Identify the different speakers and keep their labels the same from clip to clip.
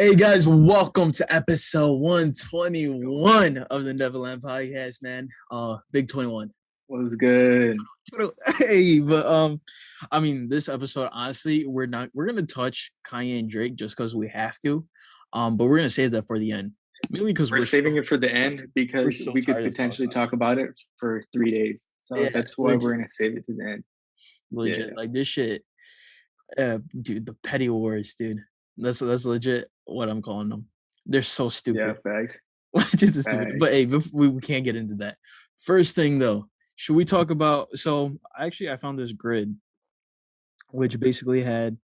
Speaker 1: Hey guys, welcome to episode 121 of the Neverland Podcast, man. Big 21.
Speaker 2: Was good.
Speaker 1: Hey, but I mean, this episode, honestly, we're gonna touch Kanye and Drake just because we have to. But we're gonna save that for the end. Mainly because
Speaker 2: we're saving it for the end because
Speaker 1: so
Speaker 2: we could potentially talk about it for 3 days. So yeah, that's why we're gonna save it to the end.
Speaker 1: Legit, like this shit. Dude, the petty wars, dude. That's legit what I'm calling them. They're so stupid.
Speaker 2: Yeah, facts.
Speaker 1: Just stupid. But hey, we can't get into that. First thing though, should we talk about? So actually, I found this grid, which basically had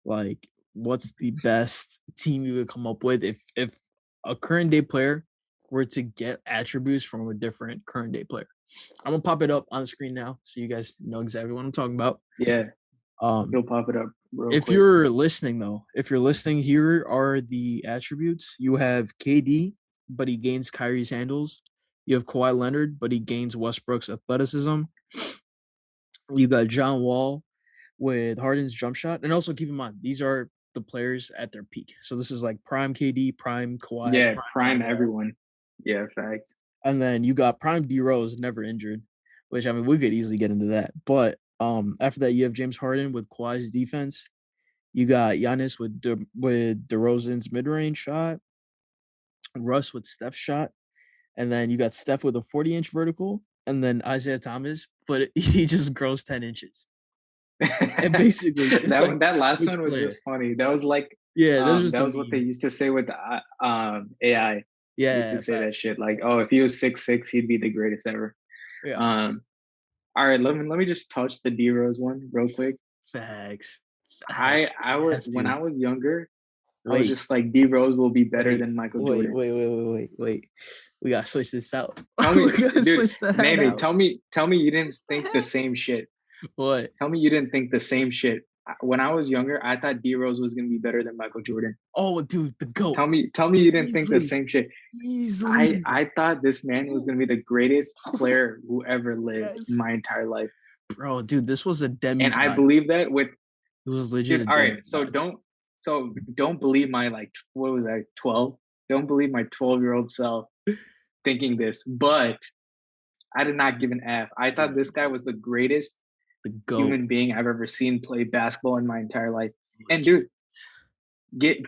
Speaker 1: like what's the best team you could come up with if a current day player were to get attributes from a different current day player. I'm gonna pop it up on the screen now so you guys know exactly what I'm talking about.
Speaker 2: Yeah. You'll pop it up.
Speaker 1: If
Speaker 2: quick.
Speaker 1: You're listening though, if you're listening, here are the attributes. You have KD, but he gains Kyrie's handles. You have Kawhi Leonard, but he gains Westbrook's athleticism. You got John Wall with Harden's jump shot. And also keep in mind, these are the players at their peak. So this is like prime KD, prime Kawhi.
Speaker 2: Yeah, prime everyone. Yeah, facts.
Speaker 1: And then you got prime D Rose, never injured, which I mean we could easily get into that. But after that, you have James Harden with Kawhi's defense. You got Giannis with DeRozan's mid-range shot, Russ with Steph's shot, and then you got Steph with a 40-inch vertical, and then Isaiah Thomas, but he just grows 10 inches. And basically,
Speaker 2: that last one was just funny. That was like that was what they used to say with AI.
Speaker 1: Yeah,
Speaker 2: they used to say that shit like, oh, if he was 6'6", he'd be the greatest ever.
Speaker 1: Yeah.
Speaker 2: All right, let me just touch the D Rose one real quick.
Speaker 1: Facts.
Speaker 2: I was when I was younger, I was just like D Rose will be better than Michael Jordan.
Speaker 1: Wait. We gotta switch this out.
Speaker 2: Tell me, dude, maybe tell me you didn't think the same shit.
Speaker 1: What?
Speaker 2: Tell me you didn't think the same shit. When I was younger, I thought D Rose was gonna be better than Michael Jordan.
Speaker 1: Oh, dude, the GOAT.
Speaker 2: Tell me you didn't think the same shit.
Speaker 1: Easily.
Speaker 2: I thought this man was gonna be the greatest player who ever lived in my entire life.
Speaker 1: Bro, dude, this was a demi.
Speaker 2: And I believe that with
Speaker 1: it was legit.
Speaker 2: Dude, all right, so don't believe my what was I 12? Don't believe my 12-year-old self thinking this, but I did not give an F. I thought this guy was the greatest human being I've ever seen play basketball in my entire life. And dude,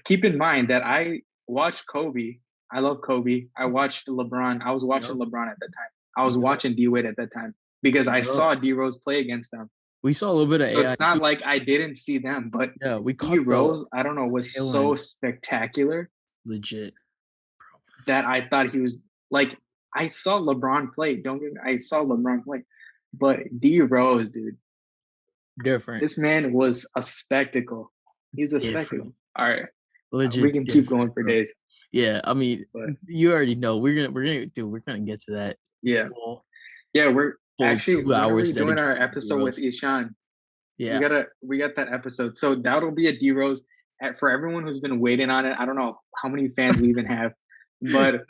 Speaker 2: keep in mind that I watched Kobe. I love Kobe. I watched LeBron. I was watching LeBron at that time. I was watching D-Wade at that time because I saw D-Rose play against them.
Speaker 1: We saw a little bit of AI.
Speaker 2: It's not like I didn't see them, but
Speaker 1: yeah, we caught
Speaker 2: D-Rose, I don't know, was so spectacular.
Speaker 1: Legit.
Speaker 2: That I thought he was like, I saw LeBron play. I saw LeBron play. But D-Rose, dude.
Speaker 1: Different.
Speaker 2: This man was a spectacle. He's a spectacle. All right.
Speaker 1: Legit.
Speaker 2: We can keep going for days.
Speaker 1: Yeah, I mean, you already know we're gonna get to that.
Speaker 2: Yeah. Yeah, we're actually doing our episode with Ishan.
Speaker 1: Yeah,
Speaker 2: we got that episode. So that'll be a D Rose for everyone who's been waiting on it. I don't know how many fans we even have, but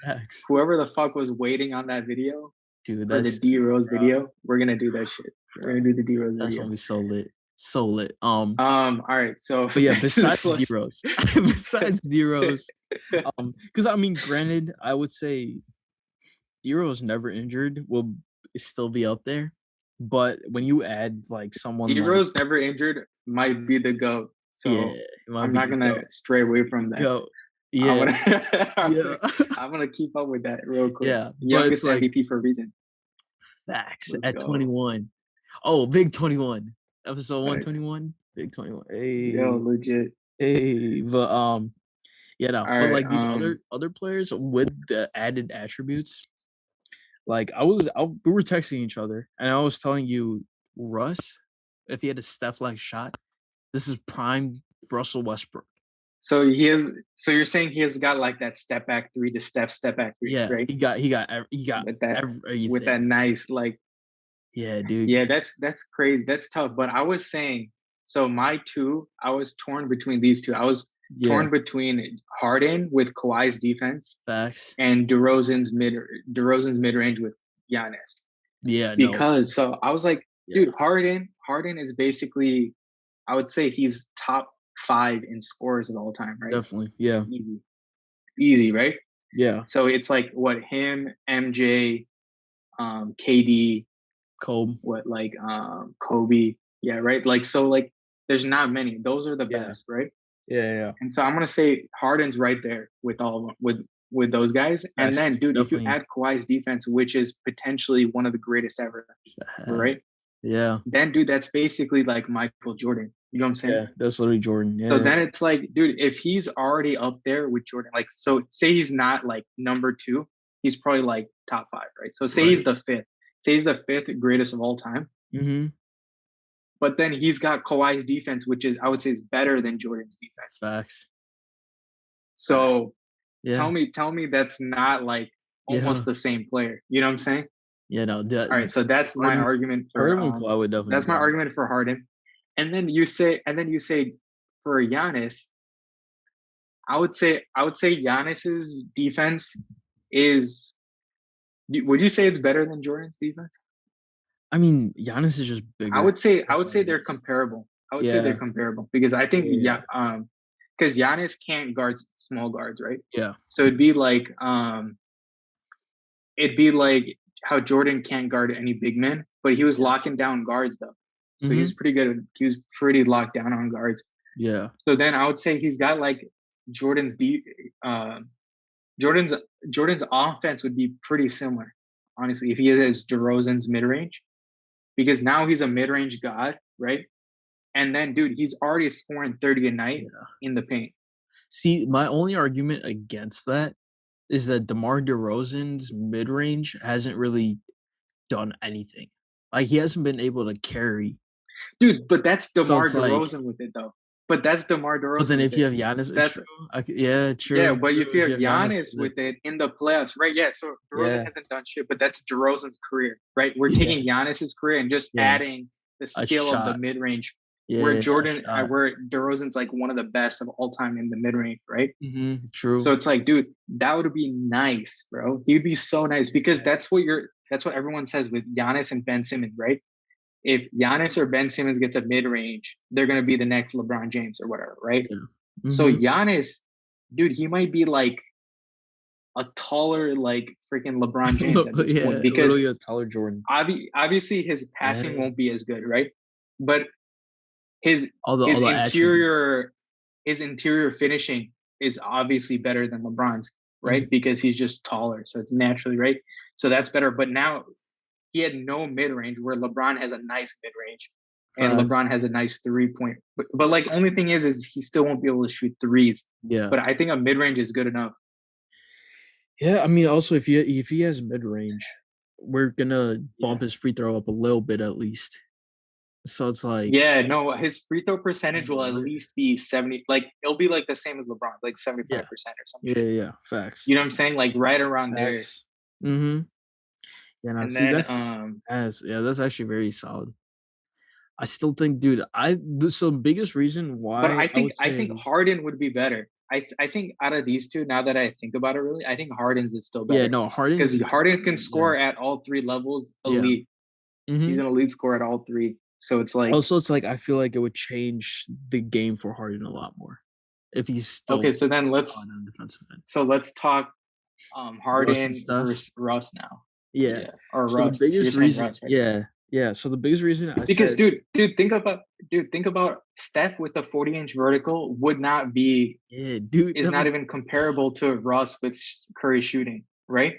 Speaker 2: whoever the fuck was waiting on that video,
Speaker 1: dude,
Speaker 2: that's the D Rose video. We're gonna do that shit. We're gonna do the D Rose video.
Speaker 1: That's gonna be so lit. So lit.
Speaker 2: All right. So,
Speaker 1: but yeah, besides D Rose, because I mean, granted, I would say D Rose never injured will still be up there, but when you add like someone
Speaker 2: D Rose never injured might be the GOAT. So yeah, I'm not gonna stray away from that.
Speaker 1: GOAT. Yeah,
Speaker 2: I'm gonna keep up with that real quick.
Speaker 1: Yeah,
Speaker 2: youngest MVP for a reason.
Speaker 1: Facts. At 21. Oh, big 21. Episode 121. Big 21. Hey,
Speaker 2: yo, legit.
Speaker 1: Hey, but yeah, no,
Speaker 2: but
Speaker 1: right, like these other players with the added attributes. Like we were texting each other, and I was telling you, Russ, if he had a Steph-like shot, this is prime Russell Westbrook.
Speaker 2: So you're saying he has got like that step back three, the step back three,
Speaker 1: yeah,
Speaker 2: right?
Speaker 1: He got
Speaker 2: with that nice like.
Speaker 1: Yeah, dude.
Speaker 2: Yeah, that's crazy. That's tough. But I was saying, so my two, I was torn between these two. I was torn between Harden with Kawhi's defense, and DeRozan's mid range with Giannis.
Speaker 1: Yeah,
Speaker 2: because so I was like, dude, Harden is basically, I would say he's top 5 in scores of all time, right?
Speaker 1: Definitely. Yeah.
Speaker 2: Easy, easy, right?
Speaker 1: Yeah.
Speaker 2: So it's like what him, MJ, KD,
Speaker 1: Kobe.
Speaker 2: what like Kobe, yeah, right? Like so, like there's not many. Those are the
Speaker 1: Yeah.
Speaker 2: best, right?
Speaker 1: Yeah. Yeah.
Speaker 2: And so I'm gonna say Harden's right there with all of them, with those guys. And
Speaker 1: Facts.
Speaker 2: then, dude, if you
Speaker 1: Definitely.
Speaker 2: add Kawhi's defense, which is potentially one of the greatest ever, right?
Speaker 1: Yeah.
Speaker 2: Then, dude, that's basically like Michael Jordan. You know what I'm saying?
Speaker 1: Yeah. That's literally Jordan.
Speaker 2: So
Speaker 1: Yeah.
Speaker 2: then it's like, dude, if he's already up there with Jordan, like, so say he's not like number 2, he's probably like top 5, right? So say he's
Speaker 1: Right.
Speaker 2: the fifth, say he's the 5th greatest of all time.
Speaker 1: Mm-hmm.
Speaker 2: But then he's got Kawhi's defense, which is I would say is better than Jordan's defense.
Speaker 1: Facts.
Speaker 2: So
Speaker 1: Yeah.
Speaker 2: tell me that's not like
Speaker 1: Yeah.
Speaker 2: almost the same player. You know what I'm saying?
Speaker 1: Yeah. No.
Speaker 2: All right, so that's my
Speaker 1: Harden.
Speaker 2: argument for
Speaker 1: Harden and Kawhi would definitely
Speaker 2: that's my
Speaker 1: go.
Speaker 2: argument for Harden. And then you say for Giannis, I would say Giannis's defense is. Would you say it's better than Jordan's defense?
Speaker 1: I mean, Giannis is just
Speaker 2: I
Speaker 1: bigger.
Speaker 2: would say
Speaker 1: That's what it
Speaker 2: they're
Speaker 1: is.
Speaker 2: comparable. I would say they're
Speaker 1: Yeah.
Speaker 2: comparable because I think
Speaker 1: Yeah.
Speaker 2: because Giannis can't guard small guards, right?
Speaker 1: Yeah.
Speaker 2: So it'd be like how Jordan can't guard any big man, but he was
Speaker 1: Yeah.
Speaker 2: locking down guards though. So he
Speaker 1: Mm-hmm.
Speaker 2: was pretty good. He was pretty locked down on guards.
Speaker 1: Yeah.
Speaker 2: So then I would say he's got like Jordan's deep Jordan's offense would be pretty similar, honestly, if he has DeRozan's mid range, because now he's a mid range god, right? And then, dude, he's already scoring 30 a night
Speaker 1: Yeah.
Speaker 2: in the paint.
Speaker 1: See, my only argument against that is that DeMar DeRozan's mid range hasn't really done anything. Like he hasn't been able to carry.
Speaker 2: Dude, but that's
Speaker 1: So
Speaker 2: DeMar
Speaker 1: it's like,
Speaker 2: DeRozan with it, though. But that's DeMar
Speaker 1: but
Speaker 2: DeRozan
Speaker 1: then
Speaker 2: with
Speaker 1: if you
Speaker 2: it.
Speaker 1: have Giannis,
Speaker 2: That's
Speaker 1: true. Yeah,
Speaker 2: Yeah,
Speaker 1: true.
Speaker 2: but if you
Speaker 1: If
Speaker 2: have
Speaker 1: you have Giannis,
Speaker 2: Giannis with it in the playoffs, right? Yeah, so DeRozan
Speaker 1: yeah,
Speaker 2: hasn't done shit, but that's DeRozan's career, right? We're
Speaker 1: yeah,
Speaker 2: taking Giannis's career and just
Speaker 1: yeah,
Speaker 2: adding the
Speaker 1: a
Speaker 2: skill of the
Speaker 1: shot.
Speaker 2: mid range,
Speaker 1: Yeah, a shot.
Speaker 2: where DeRozan's like one of the best of all time in the mid range, right?
Speaker 1: True.
Speaker 2: So it's like, dude, that would be nice, bro. He'd be so nice because that's what everyone says with Giannis and Ben Simmons, right? If Giannis or Ben Simmons gets a mid range, they're gonna be the next LeBron James or whatever, right?
Speaker 1: Yeah.
Speaker 2: So Giannis, dude, he might be like a taller, like freaking LeBron James at this
Speaker 1: Yeah,
Speaker 2: point because
Speaker 1: literally a taller Jordan.
Speaker 2: obviously his passing
Speaker 1: Yeah.
Speaker 2: won't be as good, right? But his
Speaker 1: All
Speaker 2: his
Speaker 1: the attributes.
Speaker 2: interior finishing is obviously better than LeBron's, right? Because he's just taller, so it's naturally right. So that's better. But now he had no mid range where LeBron has a nice mid range. And
Speaker 1: Facts.
Speaker 2: LeBron has a nice 3 point, but like only thing is he still won't be able to shoot threes.
Speaker 1: Yeah.
Speaker 2: But I think a mid range is good enough.
Speaker 1: Yeah, I mean, also if he has mid range, we're gonna bump his free throw up a little bit at least. So it's like,
Speaker 2: Yeah, no, his free throw percentage will at
Speaker 1: what?
Speaker 2: least be 70. Like it'll be like the same as LeBron, like 75%
Speaker 1: Yeah,
Speaker 2: or something.
Speaker 1: yeah, facts,
Speaker 2: You know what I'm saying? Like right around there.
Speaker 1: facts. Mm-hmm. Yeah, now
Speaker 2: And
Speaker 1: see
Speaker 2: then
Speaker 1: that's actually very solid. I still think, dude, so biggest reason
Speaker 2: but
Speaker 1: why I would
Speaker 2: I think
Speaker 1: say,
Speaker 2: Harden would be better. I think out of these two, now that I think about it really, I think Harden's is still
Speaker 1: yeah,
Speaker 2: better.
Speaker 1: no,
Speaker 2: Because
Speaker 1: Harden's,
Speaker 2: Harden can
Speaker 1: yeah,
Speaker 2: score at all 3 levels
Speaker 1: yeah.
Speaker 2: elite. He's an elite scorer at all 3. So it's like,
Speaker 1: Also, it's like I feel like it would change the game for Harden a lot more if he's still
Speaker 2: okay, so then
Speaker 1: on the defensive end.
Speaker 2: let's talk
Speaker 1: Russ and
Speaker 2: Harden
Speaker 1: stuff.
Speaker 2: versus Russ now.
Speaker 1: Yeah.
Speaker 2: Yeah. Or
Speaker 1: So the
Speaker 2: Russ. So you're
Speaker 1: biggest
Speaker 2: saying
Speaker 1: reason,
Speaker 2: Russ, right?
Speaker 1: yeah. So the biggest reason I
Speaker 2: Because
Speaker 1: said,
Speaker 2: think about Steph with the 40-inch vertical would not be
Speaker 1: yeah, dude,
Speaker 2: is not even comparable to Russ with Curry shooting, right?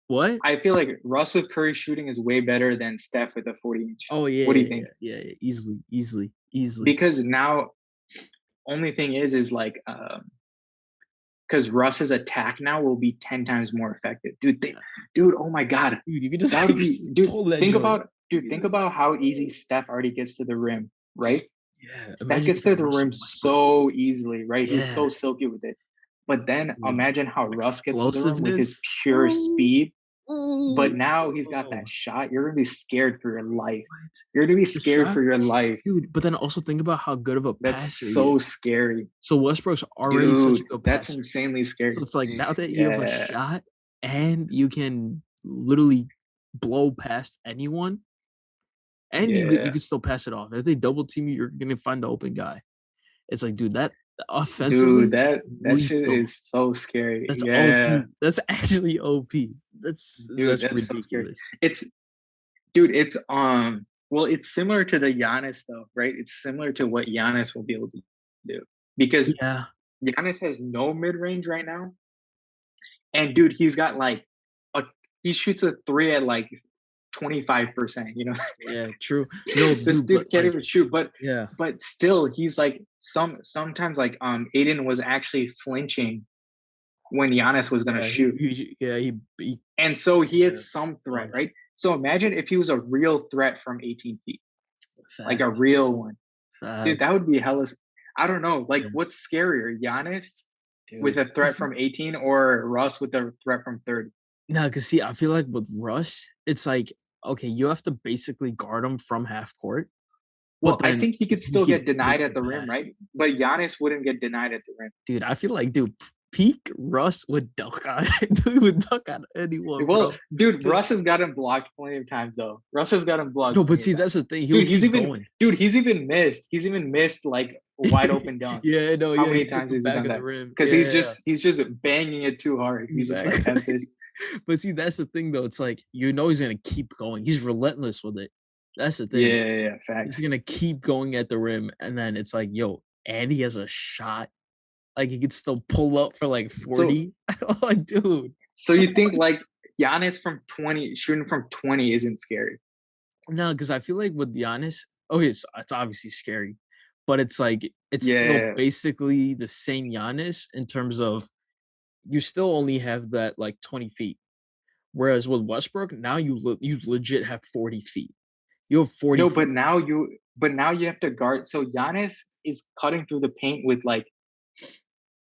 Speaker 1: what?
Speaker 2: I feel like Russ with Curry shooting is way better than Steph with a 40-inch.
Speaker 1: Oh yeah,
Speaker 2: What do you think?
Speaker 1: yeah, easily.
Speaker 2: Because now only thing is like because Russ's attack now will be 10 times more effective. Dude, oh my god.
Speaker 1: Dude, you can just,
Speaker 2: That would be
Speaker 1: pull that
Speaker 2: think
Speaker 1: joint.
Speaker 2: about how easy Steph already gets to the rim, right?
Speaker 1: Yeah,
Speaker 2: Steph
Speaker 1: imagine
Speaker 2: gets
Speaker 1: if you
Speaker 2: to the
Speaker 1: Russell
Speaker 2: rim
Speaker 1: Westbrook.
Speaker 2: so easily, right? He's
Speaker 1: Yeah,
Speaker 2: so silky with it. But then
Speaker 1: dude.
Speaker 2: imagine how Russ gets to the rim with his
Speaker 1: Explosiveness.
Speaker 2: pure speed. But
Speaker 1: Ooh.
Speaker 2: now he's got that shot. You're gonna be scared for your life.
Speaker 1: What?
Speaker 2: You're gonna be
Speaker 1: The
Speaker 2: scared
Speaker 1: shot,
Speaker 2: for your life.
Speaker 1: dude. But then also think about how good of a passer
Speaker 2: That's
Speaker 1: he is.
Speaker 2: so scary.
Speaker 1: So Westbrook's already such
Speaker 2: Dude,
Speaker 1: a good
Speaker 2: that's
Speaker 1: passer.
Speaker 2: insanely scary.
Speaker 1: So it's like now that you have a
Speaker 2: Yeah.
Speaker 1: shot and you can literally blow past anyone, and you
Speaker 2: Yeah.
Speaker 1: can still pass it off. If they double team you, you're gonna find the open guy. It's like, dude, that
Speaker 2: Dude,
Speaker 1: offensively
Speaker 2: that shit
Speaker 1: lethal.
Speaker 2: is so scary.
Speaker 1: That's
Speaker 2: Yeah,
Speaker 1: OP. That's actually OP. That's
Speaker 2: dude,
Speaker 1: that's
Speaker 2: that's so scary.
Speaker 1: ridiculous.
Speaker 2: It's dude, it's well, it's similar to the Giannis though, right? It's similar to what Giannis will be able to do because
Speaker 1: Yeah,
Speaker 2: Giannis has no mid range right now, and dude, he's got like a he shoots a three at like 25%. You know,
Speaker 1: yeah, true. No,
Speaker 2: this
Speaker 1: dude, but
Speaker 2: dude can't
Speaker 1: like,
Speaker 2: even shoot,
Speaker 1: yeah,
Speaker 2: but still, he's like sometimes like Aiden was actually flinching when Giannis was gonna
Speaker 1: yeah,
Speaker 2: shoot,
Speaker 1: he
Speaker 2: and so he had
Speaker 1: yeah,
Speaker 2: some threat,
Speaker 1: bunch
Speaker 2: right? So imagine if he was a real threat from 18 feet, like a
Speaker 1: facts,
Speaker 2: real one. Dude, that
Speaker 1: facts.
Speaker 2: would be hella. I don't know. Like,
Speaker 1: Yeah,
Speaker 2: what's scarier, Giannis with
Speaker 1: dude.
Speaker 2: a threat from 18 or Russ with a threat from 30?
Speaker 1: No, cause see, I feel like with Russ, it's like, okay, you have to basically guard him from half court, but
Speaker 2: Well, I
Speaker 1: then
Speaker 2: think he could
Speaker 1: he
Speaker 2: still
Speaker 1: could
Speaker 2: get denied
Speaker 1: make
Speaker 2: at
Speaker 1: the
Speaker 2: the rim,
Speaker 1: pass.
Speaker 2: right? But Giannis wouldn't get denied at the rim.
Speaker 1: Dude, I feel like, dude, peak Russ would dunk on dude would dunk on anyone,
Speaker 2: Well,
Speaker 1: bro.
Speaker 2: dude,
Speaker 1: Cause
Speaker 2: Russ has gotten blocked plenty of times, though. Russ has gotten blocked
Speaker 1: no, but
Speaker 2: plenty of
Speaker 1: see,
Speaker 2: times.
Speaker 1: that's the thing. He'll keep going.
Speaker 2: He's even missed. He's even missed like wide open dunks.
Speaker 1: Yeah, no,
Speaker 2: How
Speaker 1: yeah,
Speaker 2: many
Speaker 1: he's hit
Speaker 2: times
Speaker 1: the
Speaker 2: has he
Speaker 1: back
Speaker 2: done
Speaker 1: of the
Speaker 2: that?
Speaker 1: rim.
Speaker 2: Because
Speaker 1: Yeah,
Speaker 2: he's just banging it too hard. He just like has
Speaker 1: exactly.
Speaker 2: this.
Speaker 1: But see, that's the thing though. It's like you know he's gonna keep going. He's relentless with it. That's the thing.
Speaker 2: Yeah,
Speaker 1: He's
Speaker 2: facts.
Speaker 1: gonna keep going at the rim, and then it's like, yo, and he has a shot. Like he could still pull up for like
Speaker 2: So
Speaker 1: 40. Like, dude,
Speaker 2: so you think
Speaker 1: what?
Speaker 2: like Giannis from 20 shooting from 20 isn't scary?
Speaker 1: No, because I feel like with Giannis, okay, it's obviously scary, but it's like it's still
Speaker 2: Yeah.
Speaker 1: basically the same Giannis in terms of you still only have that like 20 feet. Whereas with Westbrook, now you legit have 40 feet. You have 40
Speaker 2: No,
Speaker 1: feet.
Speaker 2: but now you have to guard. So Giannis is cutting through the paint with like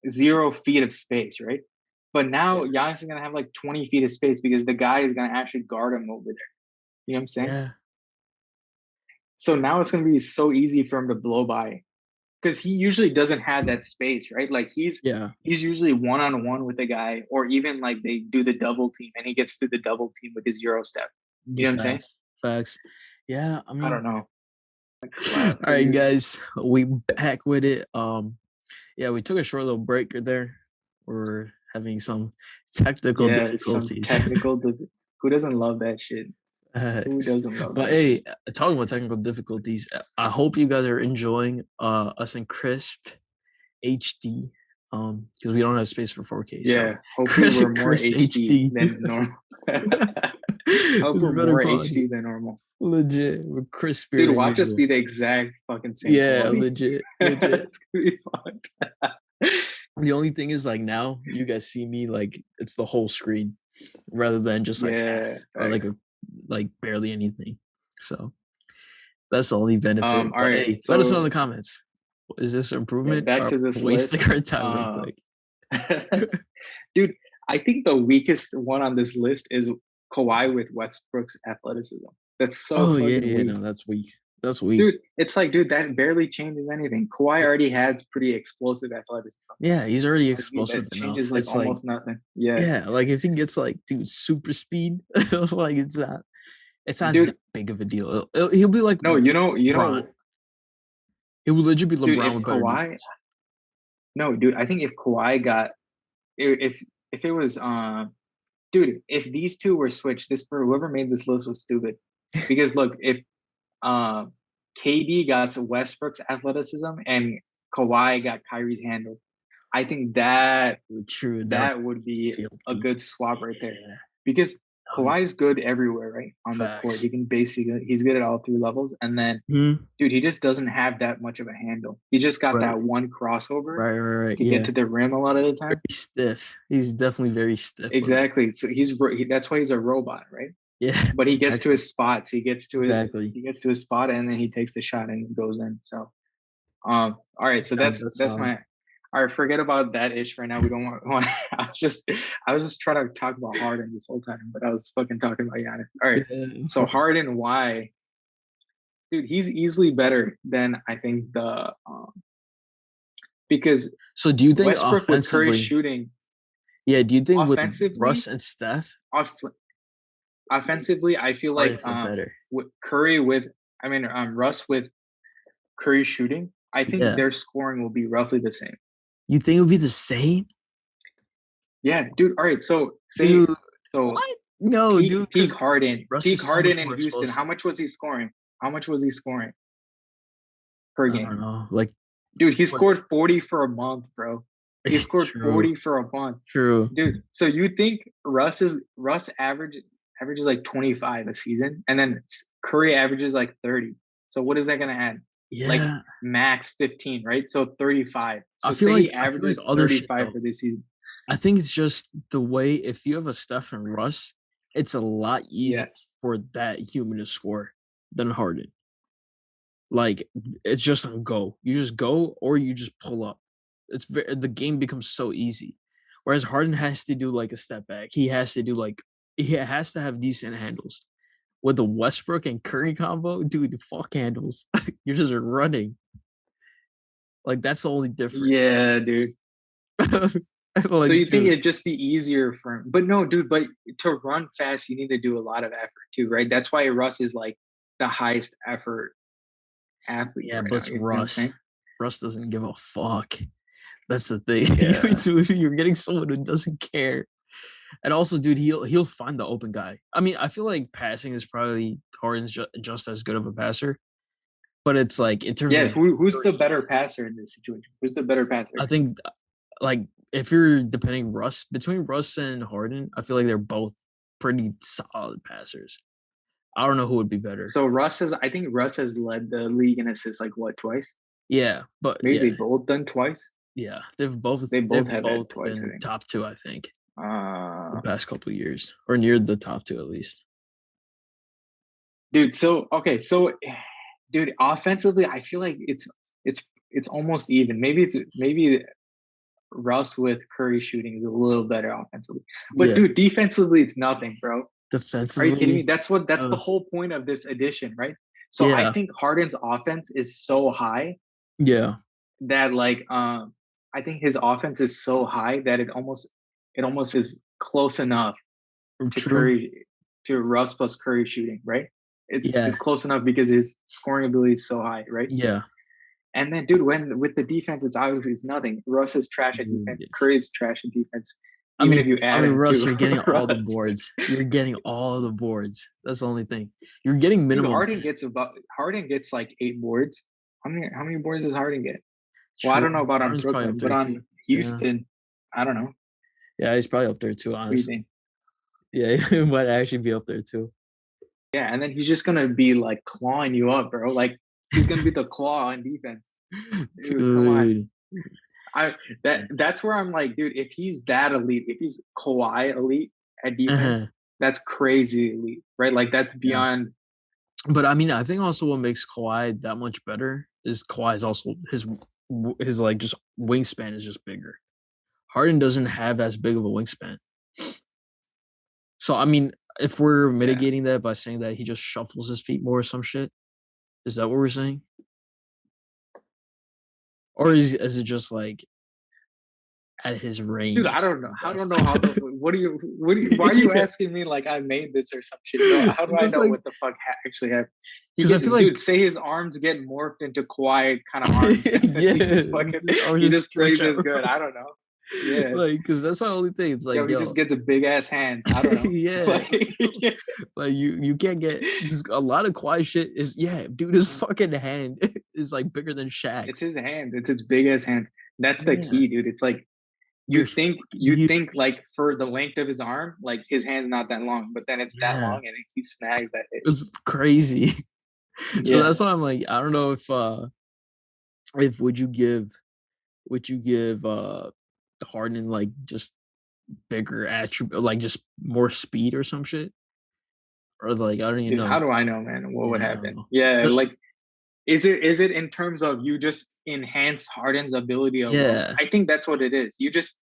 Speaker 2: 0 feet of space, right? But
Speaker 1: Yeah.
Speaker 2: now Giannis is gonna have like 20 feet of space because the guy is gonna actually guard him over there. You know what I'm saying?
Speaker 1: Yeah.
Speaker 2: So now it's gonna be so easy for him to blow by because he usually doesn't have that space, right? Like
Speaker 1: Yeah.
Speaker 2: he's usually one on one with the guy, or even like they do the double team and he gets through the double team with his Euro step. You
Speaker 1: Yeah,
Speaker 2: know what I'm saying?
Speaker 1: facts. Facts. Yeah, I
Speaker 2: I don't
Speaker 1: mean,
Speaker 2: know.
Speaker 1: all
Speaker 2: What do
Speaker 1: right,
Speaker 2: you?
Speaker 1: guys, we back with it. Yeah, we took a short little break there. We're having some technical
Speaker 2: Yeah, some
Speaker 1: difficulties.
Speaker 2: technical. Who doesn't love that shit? Who doesn't love
Speaker 1: But
Speaker 2: that shit?
Speaker 1: hey, talking about technical difficulties, I hope you guys are enjoying us in crisp HD. Because we don't have space for 4K. So
Speaker 2: Yeah, hopefully we're more
Speaker 1: crisp
Speaker 2: HD
Speaker 1: HD.
Speaker 2: than normal. Hope
Speaker 1: It's
Speaker 2: we're
Speaker 1: better
Speaker 2: more
Speaker 1: quality.
Speaker 2: HD than normal.
Speaker 1: Legit. We're crispier
Speaker 2: Dude,
Speaker 1: than
Speaker 2: watch us
Speaker 1: usual.
Speaker 2: be the exact fucking same
Speaker 1: Yeah,
Speaker 2: quality.
Speaker 1: legit. Legit.
Speaker 2: It's gonna be fun.
Speaker 1: The only thing is like now you guys see me like it's the whole screen rather than just like half
Speaker 2: Yeah,
Speaker 1: or
Speaker 2: thanks.
Speaker 1: like barely anything. So that's the only benefit.
Speaker 2: All
Speaker 1: But
Speaker 2: right,
Speaker 1: hey, let us know in
Speaker 2: so
Speaker 1: the comments. Is this an
Speaker 2: yeah,
Speaker 1: improvement
Speaker 2: back
Speaker 1: or
Speaker 2: to this
Speaker 1: wasting
Speaker 2: list.
Speaker 1: our time real quick?
Speaker 2: Dude, I think the weakest one on this list is Kawhi with Westbrook's athleticism. That's so
Speaker 1: Oh yeah,
Speaker 2: fucking
Speaker 1: yeah,
Speaker 2: weak.
Speaker 1: no, that's weak. That's weak.
Speaker 2: Dude, it's like, dude, that barely changes anything. Kawhi already has pretty explosive athleticism.
Speaker 1: Yeah, he's already
Speaker 2: Like
Speaker 1: explosive
Speaker 2: that changes
Speaker 1: enough.
Speaker 2: like
Speaker 1: It's like,
Speaker 2: almost nothing. Yeah,
Speaker 1: yeah, like if he gets like dude super speed, like it's not that
Speaker 2: dude.
Speaker 1: big of a deal. He'll be like
Speaker 2: No,
Speaker 1: LeBron. It would legit be
Speaker 2: dude.
Speaker 1: LeBron
Speaker 2: If
Speaker 1: with better
Speaker 2: Kawhi,
Speaker 1: defense.
Speaker 2: no, dude. I think if Kawhi got if it was dude, if these two were switched, this whoever made this list was stupid. Because look, if um KD got Westbrook's athleticism and Kawhi got Kyrie's handle, I think
Speaker 1: True, that would
Speaker 2: that would be a
Speaker 1: filthy.
Speaker 2: good swap right there.
Speaker 1: Yeah.
Speaker 2: Because
Speaker 1: Oh yeah.
Speaker 2: Kawhi's good everywhere, right? On the court.
Speaker 1: Facts.
Speaker 2: He can basically he's good at all three levels. And then
Speaker 1: Mhm.
Speaker 2: dude, he just doesn't have that much of a handle. He just got
Speaker 1: Right.
Speaker 2: that one crossover
Speaker 1: Right.
Speaker 2: to get
Speaker 1: Yeah.
Speaker 2: to the rim a lot of the
Speaker 1: Very
Speaker 2: time.
Speaker 1: stiff. He's definitely very stiff with it.
Speaker 2: Exactly. So that's why he's a robot, right?
Speaker 1: Yeah,
Speaker 2: But he gets to
Speaker 1: exactly.
Speaker 2: his spots.
Speaker 1: Exactly.
Speaker 2: He gets to his spot and then he takes the shot and it goes in. So all right. So
Speaker 1: Yeah, that's
Speaker 2: that's
Speaker 1: solid.
Speaker 2: my all right, forget about that ish right now. We don't want I was just trying to talk about Harden this whole time, but I was fucking talking about Giannis. All right.
Speaker 1: Yeah.
Speaker 2: So Harden, why? Dude, he's easily better than I think the because
Speaker 1: So do you think
Speaker 2: Westbrook with Curry
Speaker 1: offensively
Speaker 2: shooting
Speaker 1: do you think with
Speaker 2: offensively,
Speaker 1: Russ and Steph,
Speaker 2: off offensively, I feel like
Speaker 1: Harden's the better?
Speaker 2: with Curry with I mean Russ with Curry shooting, I think
Speaker 1: Yeah.
Speaker 2: their scoring will be roughly the same.
Speaker 1: You think it would be the same?
Speaker 2: Yeah, dude. All right. So say
Speaker 1: Dude,
Speaker 2: so
Speaker 1: what? No, dude, because Russ
Speaker 2: Peak
Speaker 1: is so much
Speaker 2: Harden in
Speaker 1: more
Speaker 2: Houston. How
Speaker 1: explosive.
Speaker 2: much was he scoring? How much was he scoring per
Speaker 1: I
Speaker 2: game?
Speaker 1: don't know. Like,
Speaker 2: Dude, he
Speaker 1: what?
Speaker 2: scored 40 for a month, bro. He scored
Speaker 1: True.
Speaker 2: 40 for a month.
Speaker 1: True.
Speaker 2: Dude, so you think Russ averages like 25 a season, and then Curry averages like 30. So what is that gonna add? Like
Speaker 1: Yeah.
Speaker 2: max 15, right? So 35.
Speaker 1: I
Speaker 2: So
Speaker 1: feel
Speaker 2: say
Speaker 1: like
Speaker 2: he
Speaker 1: I feel like
Speaker 2: averages
Speaker 1: other shit
Speaker 2: 35
Speaker 1: though.
Speaker 2: for this season.
Speaker 1: I think it's just the way if you have a Steph and Russ, it's a lot easier
Speaker 2: Yeah.
Speaker 1: for that human to score than Harden. Like it's just a go. You just go or you just pull up. The game becomes so easy. Whereas Harden has to do like a step back. He has to do like he has to have decent handles. With the Westbrook and Curry combo, dude, fuck handles. You're just running. Like that's the only difference.
Speaker 2: Yeah, dude. So
Speaker 1: Like,
Speaker 2: you think
Speaker 1: dude,
Speaker 2: it'd just be easier for him. But no, dude, but to run fast, you need to do a lot of effort too, right? That's why Russ is like the highest effort athlete
Speaker 1: yeah,
Speaker 2: right
Speaker 1: but
Speaker 2: now.
Speaker 1: it's
Speaker 2: You know what I'm
Speaker 1: Russ.
Speaker 2: saying?
Speaker 1: Russ doesn't give a fuck. That's the thing.
Speaker 2: Yeah.
Speaker 1: You're getting someone who doesn't care. And also, dude, he'll find the open guy. I mean, I feel like passing is probably Harden's just as good of a passer, but it's like in terms
Speaker 2: Yeah,
Speaker 1: of
Speaker 2: who's the better
Speaker 1: threes,
Speaker 2: passer in this situation? Who's the better
Speaker 1: I
Speaker 2: passer?
Speaker 1: think like if you're depending Russ between Russ and Harden, I feel like they're both pretty solid passers. I don't know who would be better.
Speaker 2: So I think Russ has led the league in assists like what, twice?
Speaker 1: Yeah, but
Speaker 2: Maybe
Speaker 1: yeah,
Speaker 2: they both done twice.
Speaker 1: yeah,
Speaker 2: They both
Speaker 1: they've
Speaker 2: have had
Speaker 1: both
Speaker 2: twice, I
Speaker 1: been
Speaker 2: think.
Speaker 1: top two, I think, the
Speaker 2: Uh
Speaker 1: past couple of years or near the top two at least.
Speaker 2: dude, so okay, so dude, offensively, I feel like it's it's almost even. Maybe Russ with Curry shooting is a little better offensively. But
Speaker 1: Yeah,
Speaker 2: dude, defensively, it's nothing, bro. Are you kidding me?
Speaker 1: defensively,
Speaker 2: That's the
Speaker 1: uh,
Speaker 2: whole point of this edition, right? So I
Speaker 1: yeah,
Speaker 2: think Harden's offense is so high
Speaker 1: yeah,
Speaker 2: that I think his offense is so high that it almost is close enough to
Speaker 1: true.
Speaker 2: Curry to Russ plus Curry shooting, right? It's
Speaker 1: Yeah,
Speaker 2: close enough because his scoring ability is so high, right?
Speaker 1: yeah.
Speaker 2: And then, dude, when with the defense, it's nothing. Russ is trash at defense.
Speaker 1: Dude.
Speaker 2: Curry's trash at defense.
Speaker 1: I
Speaker 2: Even if
Speaker 1: mean,
Speaker 2: you add him
Speaker 1: Russ,
Speaker 2: to
Speaker 1: you're getting all the
Speaker 2: Russ,
Speaker 1: boards. You're getting all the boards. That's the only thing. You're getting
Speaker 2: dude,
Speaker 1: minimum 10.
Speaker 2: Harden gets like 8 boards. How many boards does Harden get? Well, I
Speaker 1: True.
Speaker 2: don't know about on
Speaker 1: Harden's probably up
Speaker 2: Brooklyn, but
Speaker 1: there too.
Speaker 2: on
Speaker 1: Yeah.
Speaker 2: Houston, I don't know.
Speaker 1: Yeah, he's probably up there too,
Speaker 2: What do you
Speaker 1: honestly.
Speaker 2: think?
Speaker 1: Yeah, he might actually be up there too.
Speaker 2: Yeah, and then he's just gonna be like clawing you up, bro. Like he's gonna be the claw on defense. Dude, come on.
Speaker 1: Dude.
Speaker 2: I that's where I'm like, dude, if he's that elite, if he's Kawhi elite at
Speaker 1: Uh-huh.
Speaker 2: defense, that's crazy elite, right? Like that's
Speaker 1: Yeah.
Speaker 2: beyond.
Speaker 1: But I mean, I think also what makes Kawhi that much better is Kawhi's also his like just wingspan is just bigger. Harden doesn't have as big of a wingspan. So I mean, if we're
Speaker 2: Yeah.
Speaker 1: mitigating that by saying that he just shuffles his feet more or some shit, is that what we're saying? Or is it just like at his
Speaker 2: Dude,
Speaker 1: range?
Speaker 2: I don't know. I don't
Speaker 1: Best.
Speaker 2: know how the why are you
Speaker 1: Yeah,
Speaker 2: asking me like I made this or some shit, bro? How do I
Speaker 1: just
Speaker 2: know
Speaker 1: like
Speaker 2: what the fuck actually happened?
Speaker 1: because I feel like
Speaker 2: Dude, say his arms get morphed into Kawhi kind of arms.
Speaker 1: yeah, his arms
Speaker 2: He
Speaker 1: just
Speaker 2: just
Speaker 1: stretch
Speaker 2: plays
Speaker 1: out,
Speaker 2: as good. I don't know. Yeah.
Speaker 1: like because that's my only thing. It's like
Speaker 2: Yo, he just
Speaker 1: yo,
Speaker 2: gets a big ass hands. I don't know.
Speaker 1: yeah,
Speaker 2: Like,
Speaker 1: like you can't get just a lot of quiet shit. Is yeah, dude, his fucking hand is like bigger than
Speaker 2: it's
Speaker 1: Shaq's.
Speaker 2: his hands. It's his big ass hands. That's the
Speaker 1: Yeah,
Speaker 2: key, dude. It's like
Speaker 1: they're
Speaker 2: you
Speaker 1: fucking huge.
Speaker 2: think like for the length of his arm, like his hand's not that long, but then it's that
Speaker 1: Yeah,
Speaker 2: long and he snags that hit.
Speaker 1: it's crazy. So
Speaker 2: Yeah.
Speaker 1: that's why I'm like, I don't know if would you give Harden like just bigger attribute like just more speed or some shit? Or like I don't even
Speaker 2: Dude, how
Speaker 1: know.
Speaker 2: do I know, man? What would
Speaker 1: Yeah, I don't
Speaker 2: happen?
Speaker 1: know.
Speaker 2: Yeah,
Speaker 1: 'Cause-
Speaker 2: like is it in terms of you just enhance Harden's ability alone?
Speaker 1: Yeah.
Speaker 2: I think that's what it is. You just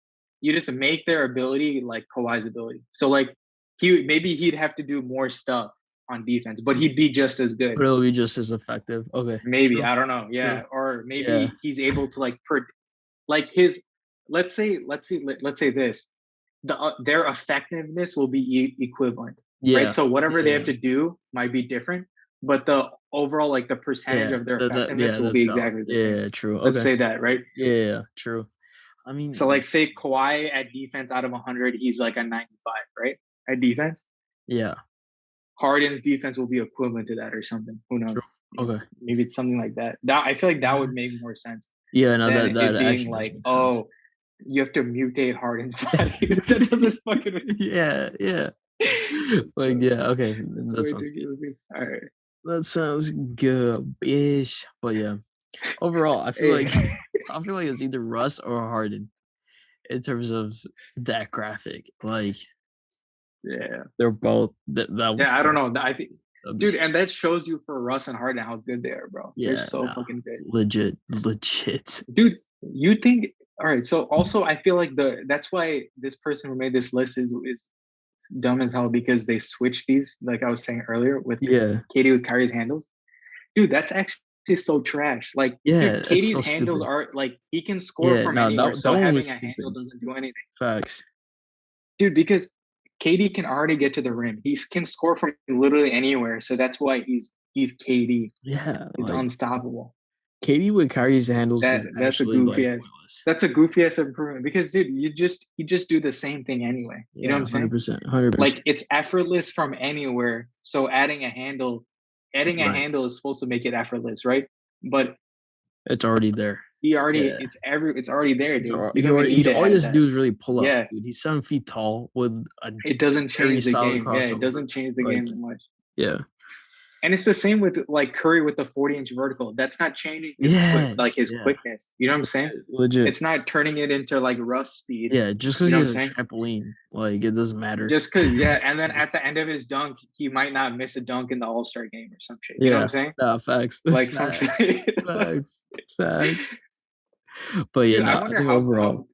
Speaker 2: make their ability like Kawhi's ability. So like he'd have to do more stuff on defense, but he'd be just as good.
Speaker 1: But it'll be just as effective. Okay.
Speaker 2: Maybe
Speaker 1: True.
Speaker 2: I don't know.
Speaker 1: True.
Speaker 2: Yeah, or
Speaker 1: Yeah.
Speaker 2: maybe he's able to like his. Let's say this. Their effectiveness will be equivalent, right?
Speaker 1: Yeah.
Speaker 2: So whatever they have
Speaker 1: Yeah.
Speaker 2: to do might be different, but the overall like the percentage
Speaker 1: Yeah,
Speaker 2: of their
Speaker 1: yeah,
Speaker 2: effectiveness will be
Speaker 1: that's solid.
Speaker 2: exactly the same.
Speaker 1: Yeah, true.
Speaker 2: Let's
Speaker 1: Okay.
Speaker 2: say that, right?
Speaker 1: Yeah, true. I
Speaker 2: So
Speaker 1: mean,
Speaker 2: like say Kawhi at defense out of 100, he's like a 95, right? At defense.
Speaker 1: yeah,
Speaker 2: Harden's defense will be equivalent to that or something. Who knows?
Speaker 1: true. Okay.
Speaker 2: Maybe it's something like that. That I feel like that
Speaker 1: Uh,
Speaker 2: would make more sense
Speaker 1: yeah, no,
Speaker 2: than
Speaker 1: that
Speaker 2: it being
Speaker 1: actually does
Speaker 2: like,
Speaker 1: make sense.
Speaker 2: oh, you have to mutate Harden's body. That doesn't fucking make
Speaker 1: Yeah, yeah. Like,
Speaker 2: sense.
Speaker 1: yeah, okay.
Speaker 2: It's
Speaker 1: That
Speaker 2: way
Speaker 1: sounds
Speaker 2: too
Speaker 1: good.
Speaker 2: goofy. All right.
Speaker 1: That sounds good-ish. But yeah. Overall,
Speaker 2: Hey,
Speaker 1: I feel like it's either Russ or Harden in terms of that graphic. Like
Speaker 2: yeah.
Speaker 1: they're both that was
Speaker 2: Yeah, I don't
Speaker 1: crazy.
Speaker 2: know. I think,
Speaker 1: That'd be
Speaker 2: dude, and that shows you for Russ and Harden how good they are, bro. They're
Speaker 1: yeah,
Speaker 2: so
Speaker 1: nah.
Speaker 2: fucking good.
Speaker 1: Legit.
Speaker 2: Dude, you think all right, so also I feel like that's why this person who made this list is dumb as hell because they switched these, like I was saying earlier, with
Speaker 1: Yeah.
Speaker 2: Katie with Kyrie's handles. Dude, that's actually so trash. Like,
Speaker 1: Yeah,
Speaker 2: dude,
Speaker 1: it's
Speaker 2: Katie's
Speaker 1: so
Speaker 2: handles
Speaker 1: stupid.
Speaker 2: are like he can score
Speaker 1: Yeah,
Speaker 2: from
Speaker 1: no,
Speaker 2: anywhere,
Speaker 1: that
Speaker 2: so
Speaker 1: one
Speaker 2: having
Speaker 1: was
Speaker 2: a handle
Speaker 1: stupid.
Speaker 2: doesn't do anything.
Speaker 1: Facts.
Speaker 2: Dude, because Katie can already get to the rim. He can score from literally anywhere, so that's why he's KD.
Speaker 1: Yeah,
Speaker 2: He's
Speaker 1: like
Speaker 2: unstoppable.
Speaker 1: Katie with Kyrie's handles is
Speaker 2: That's a
Speaker 1: actually like
Speaker 2: goofy ass.
Speaker 1: pointless.
Speaker 2: That's a goofy ass improvement because dude, you just do the same thing anyway. You know what
Speaker 1: Yeah,
Speaker 2: I'm saying?
Speaker 1: 100%, 100%.
Speaker 2: Like it's effortless from anywhere. So adding a
Speaker 1: Right.
Speaker 2: handle is supposed to make it effortless, right? But
Speaker 1: It's already there.
Speaker 2: he already
Speaker 1: Yeah.
Speaker 2: it's already there,
Speaker 1: He's
Speaker 2: dude.
Speaker 1: al-
Speaker 2: You
Speaker 1: he
Speaker 2: don't even
Speaker 1: already
Speaker 2: need
Speaker 1: he
Speaker 2: to
Speaker 1: all he
Speaker 2: add
Speaker 1: has to
Speaker 2: that.
Speaker 1: do is really pull up,
Speaker 2: Yeah,
Speaker 1: dude. He's 7 feet tall with a
Speaker 2: it doesn't
Speaker 1: very
Speaker 2: change the
Speaker 1: solid
Speaker 2: game. Yeah, it
Speaker 1: crossover.
Speaker 2: doesn't change the
Speaker 1: Like,
Speaker 2: game that much.
Speaker 1: yeah.
Speaker 2: And it's the same with like Curry with the 40-inch vertical. That's not changing
Speaker 1: Yeah.
Speaker 2: his
Speaker 1: Yeah.
Speaker 2: quickness. You know what I'm saying?
Speaker 1: Legit.
Speaker 2: It's not turning it into like Russ speed.
Speaker 1: Yeah, just because
Speaker 2: You
Speaker 1: he
Speaker 2: know what
Speaker 1: has
Speaker 2: I'm
Speaker 1: a
Speaker 2: saying?
Speaker 1: trampoline, like it doesn't matter.
Speaker 2: Just because, yeah. And then at the end of his dunk, he might not miss a dunk in the All Star game or some shit. You know what I'm
Speaker 1: Yeah.
Speaker 2: saying?
Speaker 1: Nah, facts.
Speaker 2: Like some
Speaker 1: Facts.
Speaker 2: shit.
Speaker 1: Facts. Facts. But yeah,
Speaker 2: Dude, I
Speaker 1: no, I
Speaker 2: wonder
Speaker 1: think
Speaker 2: how
Speaker 1: overall,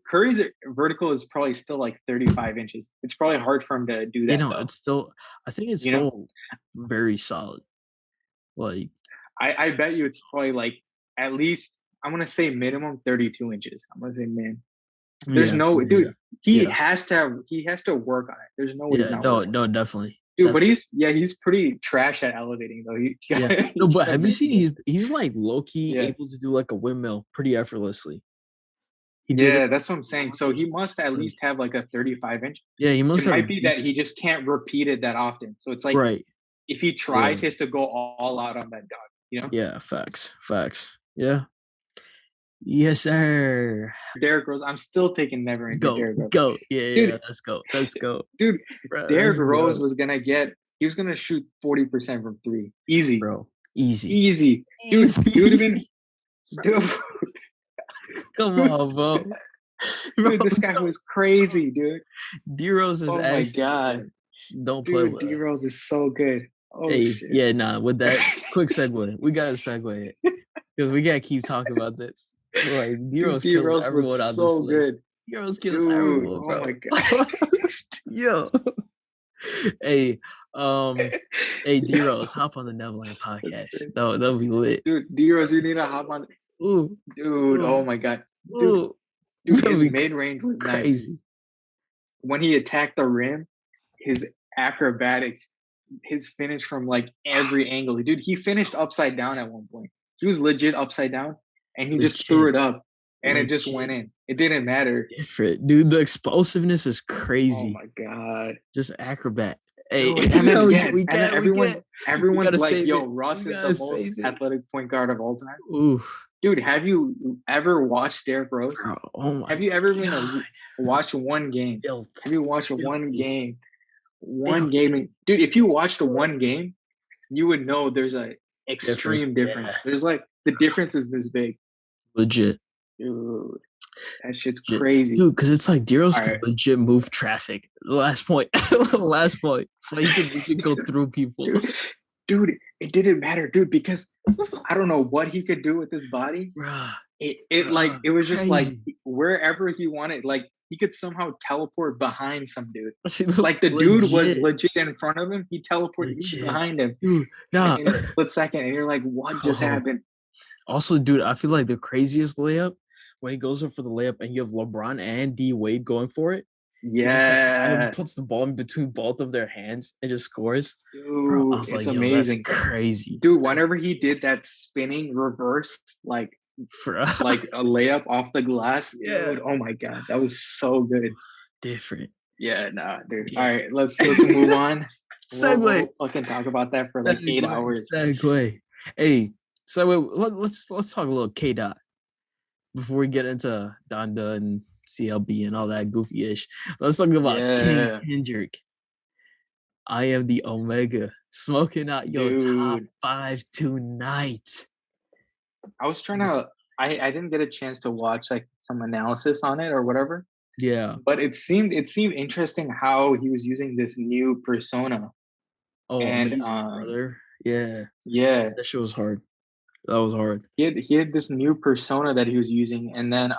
Speaker 2: Curry's vertical is probably still like 35 inches. It's probably hard for him to do that though.
Speaker 1: it's still I think it's
Speaker 2: You know,
Speaker 1: still very solid. Like,
Speaker 2: I bet you it's probably like at least I'm gonna say minimum 32 inches. I'm gonna say man. There's
Speaker 1: yeah,
Speaker 2: no
Speaker 1: yeah,
Speaker 2: dude.
Speaker 1: yeah.
Speaker 2: He has to work on it. There's no way he's
Speaker 1: Yeah,
Speaker 2: not
Speaker 1: no,
Speaker 2: working on
Speaker 1: no,
Speaker 2: it.
Speaker 1: definitely.
Speaker 2: Dude, but
Speaker 1: Definitely.
Speaker 2: he's pretty trash at elevating though. He
Speaker 1: Yeah.
Speaker 2: you
Speaker 1: No, but
Speaker 2: gotta
Speaker 1: have you
Speaker 2: admit,
Speaker 1: seen he's like low key
Speaker 2: yeah.
Speaker 1: able to do like a windmill pretty effortlessly. He did it
Speaker 2: Yeah, that's what I'm saying. So he must at
Speaker 1: like
Speaker 2: least have like a 35 inch.
Speaker 1: yeah, he
Speaker 2: It
Speaker 1: must have a
Speaker 2: might be that
Speaker 1: decent
Speaker 2: he just can't repeat it that often. So it's like
Speaker 1: right.
Speaker 2: if he
Speaker 1: Yeah.
Speaker 2: tries, he has to go all out on that dog, you know?
Speaker 1: Yeah, facts. Facts. Yeah. Yes, sir.
Speaker 2: Derrick Rose, I'm still taking never into
Speaker 1: Go,
Speaker 2: Derrick Rose.
Speaker 1: go. Yeah, yeah,
Speaker 2: Dude,
Speaker 1: let's go. Let's go.
Speaker 2: dude,
Speaker 1: Bro,
Speaker 2: Derrick
Speaker 1: let's
Speaker 2: Rose
Speaker 1: go.
Speaker 2: was gonna he was gonna shoot 40% from three. Easy.
Speaker 1: Bro. Easy.
Speaker 2: Easy. Dude, he would have
Speaker 1: Easy.
Speaker 2: been dude,
Speaker 1: Come
Speaker 2: dude,
Speaker 1: on,
Speaker 2: this
Speaker 1: bro.
Speaker 2: guy,
Speaker 1: Bro,
Speaker 2: dude, this guy was crazy, dude.
Speaker 1: D-Rose is
Speaker 2: Oh my
Speaker 1: actually
Speaker 2: god.
Speaker 1: good. Don't play
Speaker 2: Dude,
Speaker 1: with
Speaker 2: D
Speaker 1: us.
Speaker 2: Rose is so good. Oh
Speaker 1: Hey,
Speaker 2: shit.
Speaker 1: yeah, nah, with that quick segue. We gotta segue it. Because we gotta keep talking about this. Like
Speaker 2: Dude,
Speaker 1: D-Rose
Speaker 2: D
Speaker 1: kills
Speaker 2: Rose was
Speaker 1: everyone on this
Speaker 2: so
Speaker 1: list.
Speaker 2: good.
Speaker 1: D-Rose kills
Speaker 2: Dude,
Speaker 1: everyone,
Speaker 2: oh
Speaker 1: bro.
Speaker 2: my god.
Speaker 1: Yo. Hey, hey D-Rose, hop on the Neverland
Speaker 2: That's
Speaker 1: podcast.
Speaker 2: crazy.
Speaker 1: That'll be lit.
Speaker 2: Dude, D Rose, you need to hop on.
Speaker 1: Ooh,
Speaker 2: Dude, oh
Speaker 1: ooh,
Speaker 2: my god. Dude,
Speaker 1: ooh.
Speaker 2: dude,
Speaker 1: That'll
Speaker 2: his
Speaker 1: be
Speaker 2: mid range was nice.
Speaker 1: crazy.
Speaker 2: When he attacked the rim, his acrobatics, his finish from like every angle. Dude, he finished upside down at one point. He was legit upside down and he just threw
Speaker 1: Legit.
Speaker 2: it up and it just went
Speaker 1: Legit.
Speaker 2: in. It didn't matter.
Speaker 1: Different. Dude, the explosiveness is
Speaker 2: Oh
Speaker 1: crazy.
Speaker 2: my god.
Speaker 1: Just acrobat. Hey,
Speaker 2: Dude, and then
Speaker 1: no,
Speaker 2: yeah,
Speaker 1: we
Speaker 2: and then
Speaker 1: can't. We
Speaker 2: everyone's
Speaker 1: gotta
Speaker 2: like,
Speaker 1: save
Speaker 2: yo,
Speaker 1: it.
Speaker 2: Russ
Speaker 1: We
Speaker 2: is the
Speaker 1: gotta
Speaker 2: most
Speaker 1: save it.
Speaker 2: athletic point guard of all time.
Speaker 1: Oof.
Speaker 2: Dude, have you ever watched Derrick Rose?
Speaker 1: Bro, oh my
Speaker 2: Have you ever been
Speaker 1: god.
Speaker 2: watch one game?
Speaker 1: Filth.
Speaker 2: Have you watched one
Speaker 1: Filthy.
Speaker 2: game? One
Speaker 1: Filthy.
Speaker 2: game, dude. If you watched one game, you would know there's a
Speaker 1: Difference.
Speaker 2: extreme
Speaker 1: Yeah.
Speaker 2: difference. There's like the difference is this big,
Speaker 1: Legit.
Speaker 2: dude. That shit's
Speaker 1: Legit.
Speaker 2: crazy.
Speaker 1: Dude, because it's like Deros
Speaker 2: All
Speaker 1: can
Speaker 2: right,
Speaker 1: legit move traffic. Last point. Last point. Like he can legit go through people.
Speaker 2: dude. It didn't matter, dude, because I don't know what he could do with his body.
Speaker 1: Bruh.
Speaker 2: It was just like
Speaker 1: Crazy.
Speaker 2: wherever he wanted, like he could somehow teleport behind some dude. Like the
Speaker 1: Legit.
Speaker 2: dude was legit in front of him, he teleported, he was
Speaker 1: Legit.
Speaker 2: behind him
Speaker 1: Dude, nah.
Speaker 2: in a split second, and you're like, what just happened?
Speaker 1: Also, dude, I feel like the craziest layup when he goes up for the layup and you have LeBron and D Wade going for it. He just like kind of
Speaker 2: Yeah,
Speaker 1: puts the ball in between both of their hands and just scores. Bro, I
Speaker 2: dude,
Speaker 1: was
Speaker 2: it's
Speaker 1: like, yo, that's
Speaker 2: amazing.
Speaker 1: crazy.
Speaker 2: Dude,
Speaker 1: That's
Speaker 2: whenever he did that spinning reverse,
Speaker 1: for
Speaker 2: like a layup off the glass,
Speaker 1: yeah,
Speaker 2: dude. Oh my god, that was so good.
Speaker 1: different,
Speaker 2: Yeah, nah, dude. All
Speaker 1: different.
Speaker 2: right, let's move on.
Speaker 1: Segue,
Speaker 2: We'll fucking talk about that for like 8 hours.
Speaker 1: segue. Hey, so let's talk a little K dot before we get into Donda and CLB and all that goofy ish. Let's talk about King
Speaker 2: Yeah,
Speaker 1: Kendrick. I am the Omega, smoking out your top
Speaker 2: dude.
Speaker 1: five tonight.
Speaker 2: I was trying to. I didn't get a chance to watch like some analysis on it or whatever,
Speaker 1: Yeah.
Speaker 2: but it seemed interesting how he was using this new persona.
Speaker 1: Oh,
Speaker 2: And
Speaker 1: amazing, brother. Yeah,
Speaker 2: yeah,
Speaker 1: that shit was hard. That was hard.
Speaker 2: he had this new persona that he was using, and then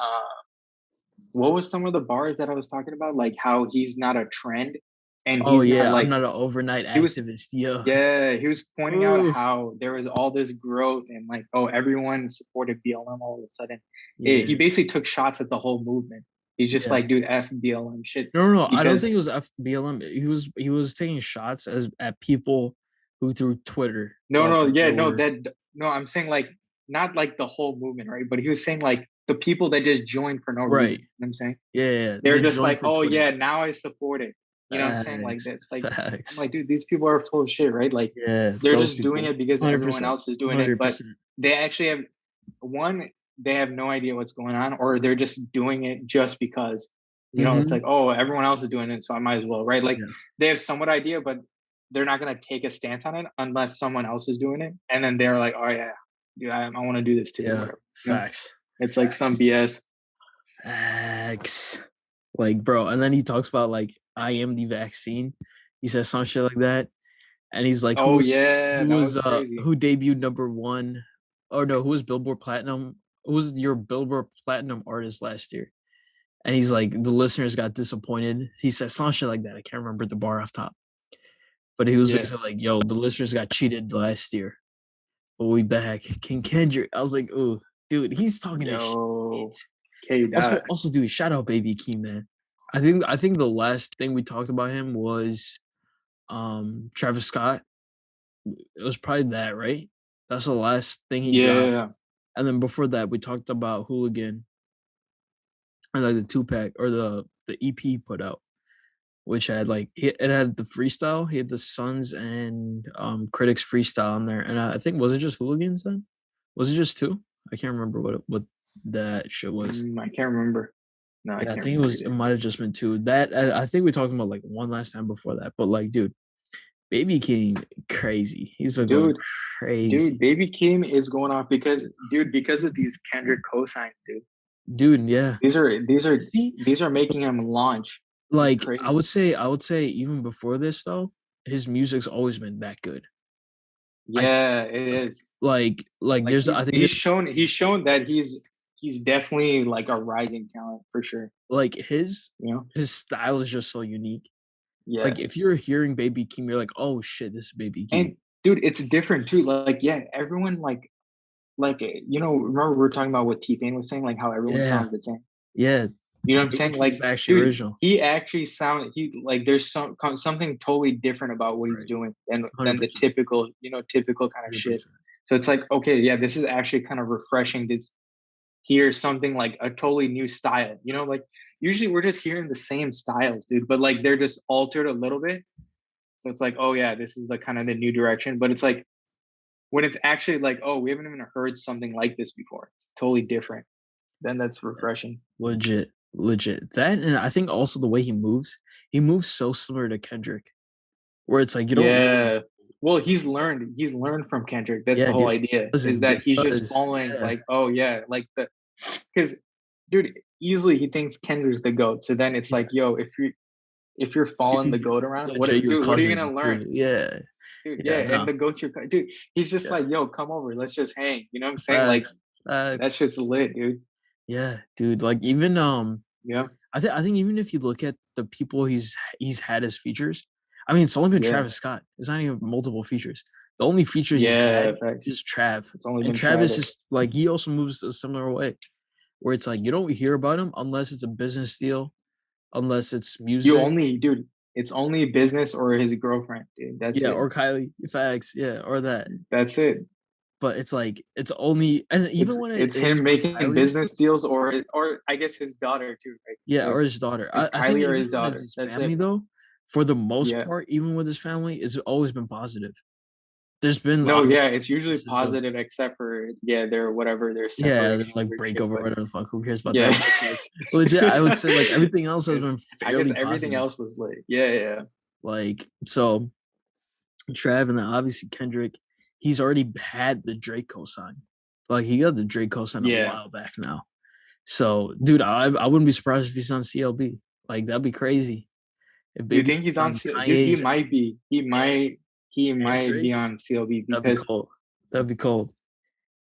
Speaker 2: what was some of the bars that I was talking about? Like how he's not a trend, and
Speaker 1: Oh
Speaker 2: he's not
Speaker 1: yeah, I'm
Speaker 2: like
Speaker 1: not an overnight
Speaker 2: he was.
Speaker 1: activist. Yo.
Speaker 2: Yeah, he was pointing out
Speaker 1: Oof.
Speaker 2: how there was all this growth and like, oh, everyone supported BLM all of a sudden. He
Speaker 1: Yeah.
Speaker 2: basically took shots at the whole movement. He's just
Speaker 1: Yeah.
Speaker 2: like, dude, F BLM shit.
Speaker 1: No. I don't
Speaker 2: Because
Speaker 1: think it was FBLM. He was taking shots as at people who through Twitter
Speaker 2: no,
Speaker 1: thought
Speaker 2: no,
Speaker 1: that they
Speaker 2: yeah, no,
Speaker 1: were
Speaker 2: that no, I'm saying like not like the whole movement, right? But he was saying like the people that just joined for no reason.
Speaker 1: right.
Speaker 2: You know what I'm saying?
Speaker 1: Yeah.
Speaker 2: They're
Speaker 1: They
Speaker 2: just
Speaker 1: joined
Speaker 2: like,
Speaker 1: for
Speaker 2: oh
Speaker 1: Twitter.
Speaker 2: yeah, now I support it. You know what I'm saying? Like
Speaker 1: Facts.
Speaker 2: that's like I'm
Speaker 1: Facts.
Speaker 2: like, dude, these people are full of shit, right? Like
Speaker 1: Yeah,
Speaker 2: they're
Speaker 1: those
Speaker 2: just doing
Speaker 1: people.
Speaker 2: it because everyone
Speaker 1: 100%.
Speaker 2: else is doing it, but
Speaker 1: 100%.
Speaker 2: they actually have one, they have no idea what's going on, or they're just doing it just because, it's
Speaker 1: Mm-hmm.
Speaker 2: like, oh, everyone else is doing it, so I might as well, right? Like
Speaker 1: Yeah.
Speaker 2: they have somewhat idea, but they're not gonna take a stance on it unless someone else is doing it. And then they're like, oh yeah, dude, I want to do this too, or
Speaker 1: Yeah.
Speaker 2: whatever.
Speaker 1: Facts.
Speaker 2: It's like some
Speaker 1: Facts.
Speaker 2: BS.
Speaker 1: Facts. Like, bro, and then he talks about like I am the vaccine. He says some shit like that. And he's like,
Speaker 2: Oh yeah, that was crazy.
Speaker 1: who debuted number one? Or no, who was Billboard Platinum? Who was your Billboard Platinum artist last year? And he's like, the listeners got disappointed. He said some shit like that. I can't remember the bar off top. But he was
Speaker 2: Yeah.
Speaker 1: basically like, yo, the listeners got cheated last year. But we back. King Kendrick. I was like, oh, dude, he's talking this shit.
Speaker 2: Yo, K
Speaker 1: Also,
Speaker 2: dot.
Speaker 1: also, dude, shout out Baby Keem, man. I think the last thing we talked about him was Travis Scott. It was probably that, right? That's the last thing he dropped.
Speaker 2: Yeah,
Speaker 1: And then before that, we talked about Hooligan and like the 2-pack or the EP he put out, which had like it had the freestyle. He had the Sons and Critics freestyle in there. And I think was it just Hooligans then? Was it just two? I can't remember what that shit was.
Speaker 2: I can't remember. No, I
Speaker 1: Yeah, I
Speaker 2: can't
Speaker 1: think it
Speaker 2: remember
Speaker 1: was. It
Speaker 2: either.
Speaker 1: might have just been two. That I think we talked about like one last time before that. But like, dude, Baby King, crazy. He's been going
Speaker 2: Dude, dude,
Speaker 1: crazy,
Speaker 2: Baby Keem is going off because of these Kendrick cosigns, dude.
Speaker 1: dude. Yeah.
Speaker 2: These are these are
Speaker 1: See,
Speaker 2: these are making him launch. It's
Speaker 1: like
Speaker 2: crazy.
Speaker 1: I would say even before this though, his music's always been that good. I think
Speaker 2: Yeah, it is.
Speaker 1: like
Speaker 2: Like
Speaker 1: there's
Speaker 2: he's
Speaker 1: I think
Speaker 2: he's
Speaker 1: there's
Speaker 2: shown that he's definitely like a rising talent for sure.
Speaker 1: like
Speaker 2: You know?
Speaker 1: his style is just so unique.
Speaker 2: Yeah.
Speaker 1: Like if you're hearing Baby Keem, you're like, oh shit, this is Baby Keem.
Speaker 2: And dude, it's different too. Like, yeah, everyone remember we were talking about what T-Pain was saying, like how everyone
Speaker 1: Yeah,
Speaker 2: sounds the same.
Speaker 1: yeah.
Speaker 2: You know what I'm
Speaker 1: Baby
Speaker 2: saying?
Speaker 1: Keem's
Speaker 2: Like,
Speaker 1: actually
Speaker 2: dude,
Speaker 1: original.
Speaker 2: he actually sound he like there's something totally different about what he's
Speaker 1: Right.
Speaker 2: doing than the
Speaker 1: 100%.
Speaker 2: typical kind of shit.
Speaker 1: 100%.
Speaker 2: So it's like, okay, yeah, this is actually kind of refreshing to hear something like a totally new style. Like usually we're just hearing the same styles, dude, but like they're just altered a little bit. So it's like, oh yeah, this is the kind of the new direction. But it's like when it's actually like, oh, we haven't even heard something like this before. It's totally different. Then that's refreshing.
Speaker 1: Legit, legit. That and I think also the way he moves so similar to Kendrick, where it's like you don't really
Speaker 2: Yeah. Well, he's learned from Kendrick. That's the
Speaker 1: yeah,
Speaker 2: whole
Speaker 1: dude.
Speaker 2: idea, is
Speaker 1: Listen,
Speaker 2: that he's just
Speaker 1: because
Speaker 2: following
Speaker 1: yeah,
Speaker 2: like, oh yeah, like because dude, easily he thinks Kendrick's the GOAT. So then it's
Speaker 1: yeah.
Speaker 2: like, yo, if you're following the
Speaker 1: He's
Speaker 2: GOAT around,
Speaker 1: legit your
Speaker 2: what are you
Speaker 1: cousin
Speaker 2: gonna learn?
Speaker 1: too. Yeah,
Speaker 2: Dude, yeah,
Speaker 1: yeah,
Speaker 2: and
Speaker 1: no,
Speaker 2: the GOAT's dude, he's just
Speaker 1: yeah.
Speaker 2: like, yo, come over, let's just hang. You know what I'm saying? Like
Speaker 1: Facts,
Speaker 2: that
Speaker 1: facts.
Speaker 2: shit's lit, dude.
Speaker 1: Yeah, dude. Like even
Speaker 2: Yeah,
Speaker 1: I think even if you look at the people he's had as features, I mean, it's only been
Speaker 2: yeah,
Speaker 1: Travis Scott. It's not even multiple features. The only features he's
Speaker 2: yeah,
Speaker 1: had
Speaker 2: facts.
Speaker 1: is Trav,
Speaker 2: It's only
Speaker 1: and
Speaker 2: been
Speaker 1: Travis
Speaker 2: Travis.
Speaker 1: is like he also moves a similar way, where it's like you don't hear about him unless it's a business deal unless it's
Speaker 2: You
Speaker 1: music.
Speaker 2: only, dude. It's only business or his girlfriend, dude. That's
Speaker 1: Yeah,
Speaker 2: it.
Speaker 1: or Kylie facts. Yeah, or that.
Speaker 2: That's it.
Speaker 1: But it's like it's only, and even when it
Speaker 2: It's
Speaker 1: is
Speaker 2: him
Speaker 1: with
Speaker 2: making
Speaker 1: Kylie,
Speaker 2: business deals, or I guess his daughter too, right?
Speaker 1: yeah,
Speaker 2: So
Speaker 1: or his daughter.
Speaker 2: it's
Speaker 1: I think
Speaker 2: Kylie or
Speaker 1: even
Speaker 2: his
Speaker 1: when it's
Speaker 2: daughter.
Speaker 1: his
Speaker 2: That's
Speaker 1: family
Speaker 2: it.
Speaker 1: though, for the most
Speaker 2: Yeah.
Speaker 1: part, even with his family, it's always been positive. There's been
Speaker 2: No, yeah,
Speaker 1: obviously
Speaker 2: it's usually
Speaker 1: instances of,
Speaker 2: positive except for their whatever their
Speaker 1: yeah,
Speaker 2: separation
Speaker 1: like
Speaker 2: weird
Speaker 1: break
Speaker 2: shit.
Speaker 1: over,
Speaker 2: But
Speaker 1: whatever the fuck, who cares about
Speaker 2: yeah,
Speaker 1: that? But it's like legit, I would say like everything else has been
Speaker 2: I guess
Speaker 1: fairly
Speaker 2: everything
Speaker 1: positive.
Speaker 2: else was lit. Yeah, yeah,
Speaker 1: Like so, Trav and then obviously Kendrick, he's already had the Drake cosign. Like he got the Drake cosign a
Speaker 2: yeah.
Speaker 1: while back now. So, dude, I wouldn't be surprised if he's on CLB. Like that'd be crazy. If
Speaker 2: You
Speaker 1: Baby
Speaker 2: think
Speaker 1: Keem's
Speaker 2: he's on
Speaker 1: on
Speaker 2: Dude, he
Speaker 1: Kanye's
Speaker 2: might be. He
Speaker 1: and
Speaker 2: might be
Speaker 1: Drake's,
Speaker 2: on CLB
Speaker 1: that'd be
Speaker 2: because
Speaker 1: cool. That'd be cool.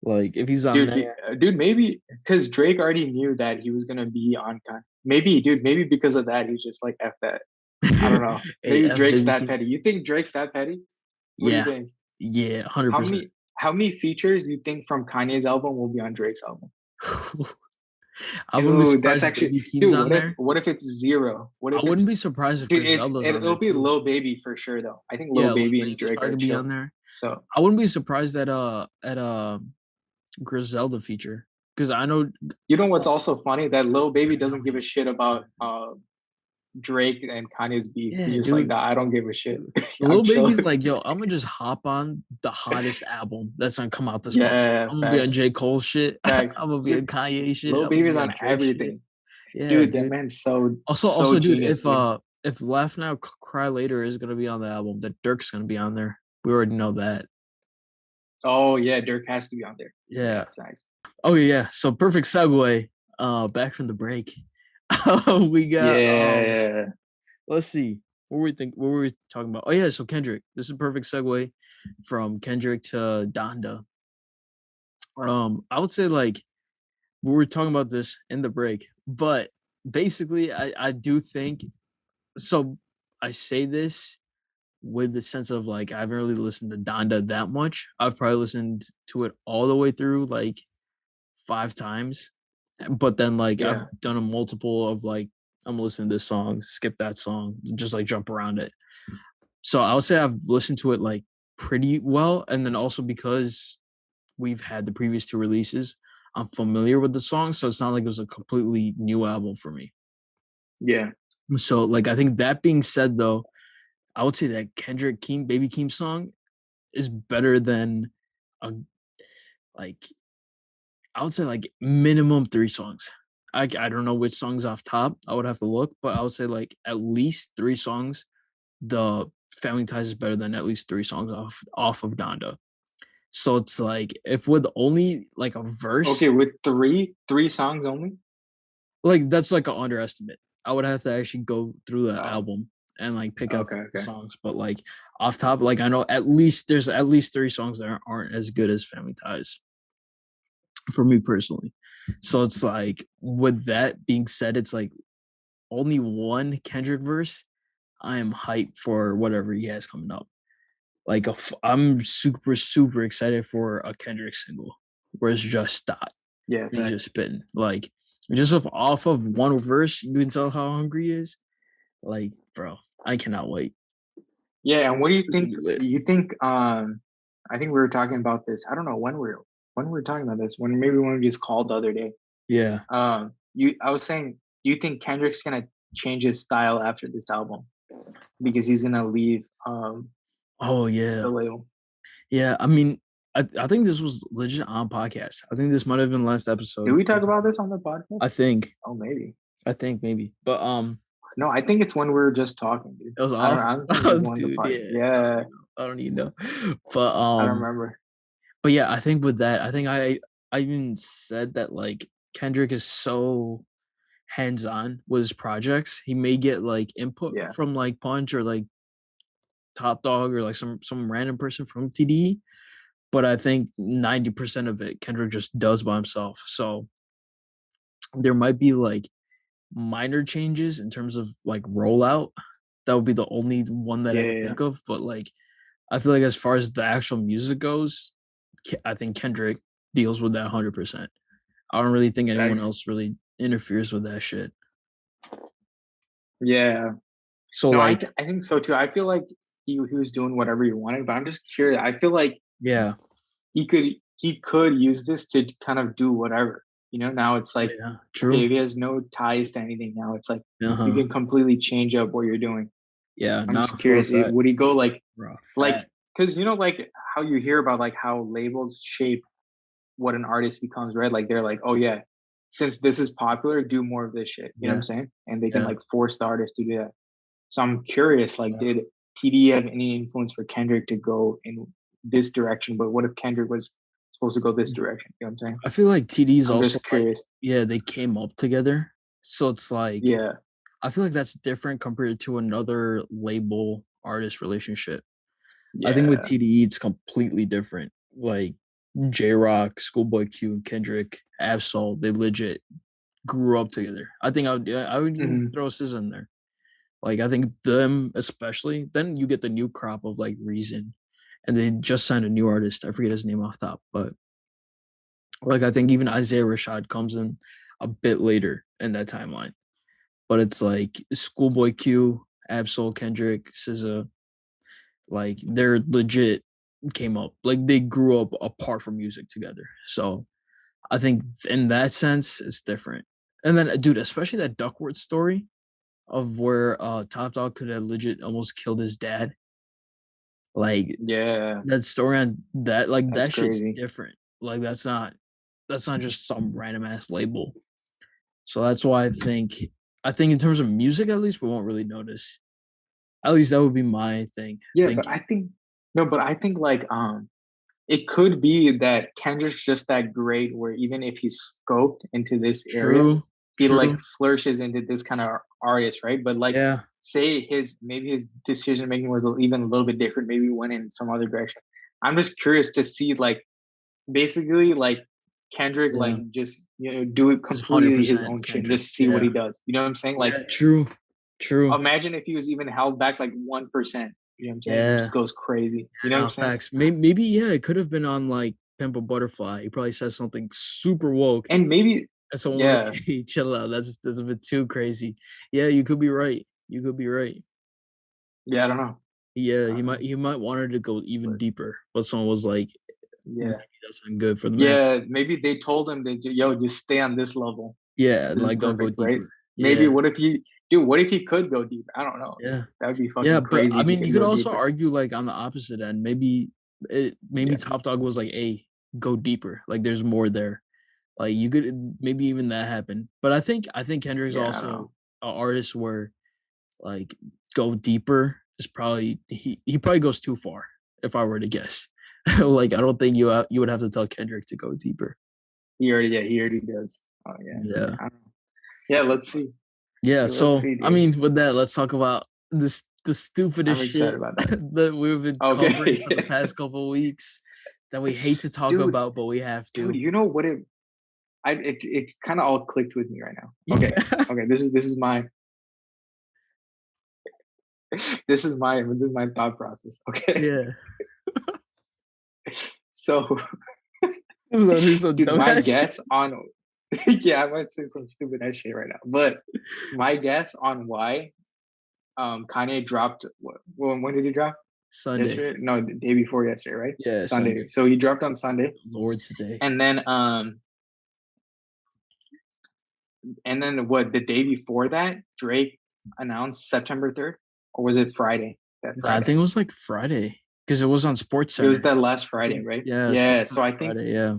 Speaker 1: Like if he's on there,
Speaker 2: dude, maybe because Drake already knew that he was gonna be on Kanye. Maybe, dude, maybe because of that, he's just like F that. I don't know.
Speaker 1: hey,
Speaker 2: Maybe
Speaker 1: F
Speaker 2: Drake's
Speaker 1: Baby
Speaker 2: that
Speaker 1: Keem.
Speaker 2: petty. You think Drake's that petty? What do you
Speaker 1: Yeah,
Speaker 2: think?
Speaker 1: yeah, 100%.
Speaker 2: How many features do you think from Kanye's album will be on Drake's album?
Speaker 1: I wouldn't be
Speaker 2: Dude, that's
Speaker 1: surprised if
Speaker 2: actually
Speaker 1: Baby Keem's
Speaker 2: dude.
Speaker 1: on there.
Speaker 2: What if it's zero? What
Speaker 1: I
Speaker 2: if
Speaker 1: wouldn't
Speaker 2: it's
Speaker 1: be surprised if
Speaker 2: dude?
Speaker 1: Griselda's on there
Speaker 2: It'll be
Speaker 1: too.
Speaker 2: Lil Baby for sure though. I think Lil
Speaker 1: Yeah, Lil
Speaker 2: Baby and
Speaker 1: Baby's
Speaker 2: Drake
Speaker 1: probably
Speaker 2: are
Speaker 1: gonna be on
Speaker 2: chill.
Speaker 1: there.
Speaker 2: So
Speaker 1: I wouldn't be surprised that Griselda feature because I know
Speaker 2: you know what's also funny that Lil Baby doesn't give a
Speaker 1: Griselda's.
Speaker 2: shit about Drake and Kanye's beef. He's
Speaker 1: Yeah,
Speaker 2: just like,
Speaker 1: dude.
Speaker 2: nah, I don't give a shit. I'm
Speaker 1: Lil Baby's
Speaker 2: chilling.
Speaker 1: like, yo, I'm gonna just hop on the hottest album that's gonna come out this month.
Speaker 2: Yeah,
Speaker 1: I'm gonna be on
Speaker 2: facts,
Speaker 1: J. Cole shit.
Speaker 2: facts.
Speaker 1: I'm gonna be on
Speaker 2: Dude,
Speaker 1: Kanye shit.
Speaker 2: Lil
Speaker 1: I'm gonna
Speaker 2: Baby's
Speaker 1: be on
Speaker 2: on
Speaker 1: Drake shit.
Speaker 2: everything.
Speaker 1: Yeah,
Speaker 2: Dude, that
Speaker 1: dude.
Speaker 2: man's so
Speaker 1: Also, dude,
Speaker 2: genius, dude.
Speaker 1: if Laugh Now, Cry Later is gonna be on the album, then Dirk's gonna be on there. We already know that.
Speaker 2: Oh yeah, Dirk has to be on there. Yeah,
Speaker 1: Yeah.
Speaker 2: facts.
Speaker 1: Oh yeah. So perfect segue. Back from the break. We got
Speaker 2: Yeah.
Speaker 1: let's see. What were we talking about? Oh yeah, so Kendrick. This is a perfect segue from Kendrick to Donda. I would say like we were talking about this in the break, but basically I do think so. I say this with the sense of like I haven't really listened to Donda that much. I've probably listened to it all the way through like 5 times, but then like I've
Speaker 2: Yeah.
Speaker 1: done a multiple of like I'm listening to this song, skip that song, just like jump around it. So I would say I've listened to it like pretty well, and then also because we've had the previous two releases, I'm familiar with the song, so it's not like it was a completely new album for me.
Speaker 2: Yeah.
Speaker 1: So like I think that being said though, I would say that Kendrick Keem Baby Keem song is better than a like I would say like minimum 3 songs. I don't know which songs off top. I would have to look, but I would say like at least 3 songs. The Family Ties is better than at least 3 songs off of Donda. So it's like if with only like a
Speaker 2: Okay,
Speaker 1: verse,
Speaker 2: with three songs only.
Speaker 1: like that's like an underestimate. I would have to actually go through the
Speaker 2: Oh,
Speaker 1: album and like pick out
Speaker 2: okay,
Speaker 1: the
Speaker 2: okay.
Speaker 1: songs. But like off top, like I know at least there's at least 3 songs that aren't as good as Family Ties for me personally. So it's like with that being said, it's like only one Kendrick verse. I am hyped for whatever he has coming up. Like I'm super excited for a Kendrick single where it's just dot.
Speaker 2: Yeah,
Speaker 1: He's just
Speaker 2: facts.
Speaker 1: spitting. Like just off of one verse, you can tell how hungry he is. Like, bro, I cannot wait.
Speaker 2: Yeah, and what do you
Speaker 1: This will
Speaker 2: think?
Speaker 1: be lit.
Speaker 2: You think? I think we were talking about this. I don't know when we were talking about this. When maybe when we just called the other day.
Speaker 1: Yeah.
Speaker 2: I was saying, do you think Kendrick's gonna change his style after this album because he's gonna leave
Speaker 1: Oh
Speaker 2: the
Speaker 1: yeah.
Speaker 2: label?
Speaker 1: Yeah. I mean, I think this was legit on podcast. I think this might have been last
Speaker 2: Did
Speaker 1: episode.
Speaker 2: we talk about this on the podcast?
Speaker 1: I think.
Speaker 2: Oh, maybe.
Speaker 1: I think maybe. But
Speaker 2: No, I think it's when we were just talking, dude.
Speaker 1: it was off.
Speaker 2: I don't think it
Speaker 1: Oh,
Speaker 2: was one of the
Speaker 1: dude,
Speaker 2: part.
Speaker 1: yeah.
Speaker 2: Yeah,
Speaker 1: I don't even know. But
Speaker 2: I don't remember.
Speaker 1: yeah, I think with that, I think I even said that like Kendrick is so hands-on with his projects. He may get like input
Speaker 2: Yeah,
Speaker 1: from like Punch or like Top Dog or like some random person from TDE, but I think 90% of it Kendrick just does by himself. So there might be like minor changes in terms of like rollout. That would be the only one that
Speaker 2: yeah,
Speaker 1: I could
Speaker 2: yeah, yeah.
Speaker 1: think of. But like I feel like as far as the actual music goes, I think Kendrick deals with that 100%. I don't really think anyone
Speaker 2: Facts.
Speaker 1: else really interferes with that shit.
Speaker 2: Yeah.
Speaker 1: So
Speaker 2: No,
Speaker 1: like,
Speaker 2: I think so too. I feel like he was doing whatever he wanted, but I'm just curious. I feel like
Speaker 1: yeah,
Speaker 2: he could use this to kind of do whatever. Now it's like,
Speaker 1: yeah,
Speaker 2: okay,
Speaker 1: true.
Speaker 2: if he has no ties to anything now, it's like you
Speaker 1: Uh-huh.
Speaker 2: can completely change up what you're doing.
Speaker 1: Yeah,
Speaker 2: I'm
Speaker 1: nah,
Speaker 2: just
Speaker 1: for a
Speaker 2: curious,
Speaker 1: fact.
Speaker 2: would he go
Speaker 1: For a
Speaker 2: like,
Speaker 1: fact.
Speaker 2: because like how you hear about like how labels shape what an artist becomes, right? Like they're like, oh yeah, since this is popular, do more of this shit. You know what I'm
Speaker 1: Yeah,
Speaker 2: saying? And they can
Speaker 1: yeah,
Speaker 2: like force the artist to do that. So I'm curious, like,
Speaker 1: yeah.
Speaker 2: did TD have any influence for Kendrick to go in this direction? But what if Kendrick was supposed to go this direction? You know what I'm saying?
Speaker 1: I feel like TD's
Speaker 2: I'm
Speaker 1: also
Speaker 2: just
Speaker 1: like,
Speaker 2: curious.
Speaker 1: yeah, they came up together. So it's like,
Speaker 2: Yeah,
Speaker 1: I feel like that's different compared to another label artist relationship. I think with
Speaker 2: yeah.
Speaker 1: TDE, it's completely different. Like J Rock, Schoolboy Q, and Kendrick, Absol, they legit grew up together. I think I would even
Speaker 2: Hmm.
Speaker 1: throw SZA in there. Like I think them especially. Then you get the new crop of like Reason, and they just signed a new artist. I forget his name off top, but like I think even Isaiah Rashad comes in a bit later in that timeline. But it's like Schoolboy Q, Absol, Kendrick, SZA, like they're legit came up. Like they grew up apart from music together. So I think in that sense it's different. And then dude, especially that Duckworth story of where Top Dog could have legit almost killed his dad. Like
Speaker 2: Yeah,
Speaker 1: that story on that, like
Speaker 2: that's
Speaker 1: that shit's
Speaker 2: crazy.
Speaker 1: different. Like that's not just some random ass label. So that's why I think in terms of music at least we won't really notice. At least that would be my thing.
Speaker 2: Yeah, but
Speaker 1: Thinking
Speaker 2: I think no, but I think like it could be that Kendrick's just that great where even if he's scoped into this area,
Speaker 1: true,
Speaker 2: he like
Speaker 1: true.
Speaker 2: flourishes into this kind of artist, right? But like
Speaker 1: Yeah,
Speaker 2: say his maybe his decision making was even a little bit different, maybe went in some other direction. I'm just curious to see like basically like Kendrick like
Speaker 1: yeah.
Speaker 2: just do it
Speaker 1: It's hundred
Speaker 2: completely his
Speaker 1: percent
Speaker 2: own shit and
Speaker 1: Kendrick.
Speaker 2: just see what
Speaker 1: Yeah.
Speaker 2: he does. You know what I'm saying? Like
Speaker 1: Yeah, true. True.
Speaker 2: imagine if he was even held back like 1%. You know what I'm saying? And
Speaker 1: Yeah.
Speaker 2: just goes crazy. You know what I'm
Speaker 1: No,
Speaker 2: saying?
Speaker 1: facts. Maybe yeah, it could have been on like Pimp a Butterfly. He probably said something super woke,
Speaker 2: And maybe,
Speaker 1: and someone was like,
Speaker 2: yeah,
Speaker 1: "Hey, chill out. That's a bit too crazy." Yeah, you could be right. You could be right.
Speaker 2: yeah, I don't know.
Speaker 1: Yeah,
Speaker 2: I don't know.
Speaker 1: he might wanted to go even
Speaker 2: But
Speaker 1: deeper, but someone was like, "Maybe
Speaker 2: yeah.
Speaker 1: that's not good for the man."
Speaker 2: Yeah, maybe they told him that yo, just stay on this level.
Speaker 1: Yeah,
Speaker 2: This is
Speaker 1: like don't go
Speaker 2: perfect, right?
Speaker 1: deeper.
Speaker 2: Maybe
Speaker 1: Yeah,
Speaker 2: what if he dude, what if he could go deep? I don't know.
Speaker 1: yeah.
Speaker 2: That would be
Speaker 1: Yeah,
Speaker 2: fucking
Speaker 1: but
Speaker 2: crazy
Speaker 1: I
Speaker 2: if he
Speaker 1: mean, you
Speaker 2: could
Speaker 1: could
Speaker 2: go
Speaker 1: also
Speaker 2: deeper.
Speaker 1: argue like on the opposite end. Maybe
Speaker 2: Yeah.
Speaker 1: Top Dog was like, "Hey, go deeper. Like there's more there." Like you could maybe even that happened. But I think Kendrick's
Speaker 2: Yeah, I don't know.
Speaker 1: also an artist where like go deeper is probably he probably goes too far if I were to guess. Like I don't think you would have to tell Kendrick to go deeper.
Speaker 2: He already does. Oh yeah.
Speaker 1: Yeah.
Speaker 2: I don't know. Yeah, let's see.
Speaker 1: Yeah,
Speaker 2: Yeah, let's
Speaker 1: so
Speaker 2: see,
Speaker 1: I
Speaker 2: dude.
Speaker 1: mean with that, let's talk about this the stupidest
Speaker 2: I'm excited
Speaker 1: shit
Speaker 2: about that.
Speaker 1: that we've been covering
Speaker 2: Okay.
Speaker 1: for the past couple of weeks that we hate to talk
Speaker 2: dude,
Speaker 1: about, but we have
Speaker 2: dude,
Speaker 1: to.
Speaker 2: you know what it kind of all clicked with me right now. Okay.
Speaker 1: Yeah.
Speaker 2: Okay, this is my this is my thought process. Okay.
Speaker 1: Yeah.
Speaker 2: So
Speaker 1: So do some
Speaker 2: dude, my
Speaker 1: dumbass shit.
Speaker 2: guess on yeah, I might say some stupid ass shit right now, but my guess on why Kanye dropped when did he drop?
Speaker 1: Sunday.
Speaker 2: Yesterday? No, the day before yesterday, right?
Speaker 1: Yeah,
Speaker 2: Sunday.
Speaker 1: Sunday.
Speaker 2: So he dropped on Sunday,
Speaker 1: Lord's Day.
Speaker 2: and then what? The day before that, Drake announced September 3rd, or was it Friday? That
Speaker 1: I
Speaker 2: Friday.
Speaker 1: think it was like Friday because it was on Sports
Speaker 2: It was
Speaker 1: Center.
Speaker 2: that last
Speaker 1: I
Speaker 2: Friday,
Speaker 1: think
Speaker 2: right?
Speaker 1: yeah,
Speaker 2: Yeah.
Speaker 1: Sports
Speaker 2: So
Speaker 1: Center
Speaker 2: I think
Speaker 1: Friday. Yeah,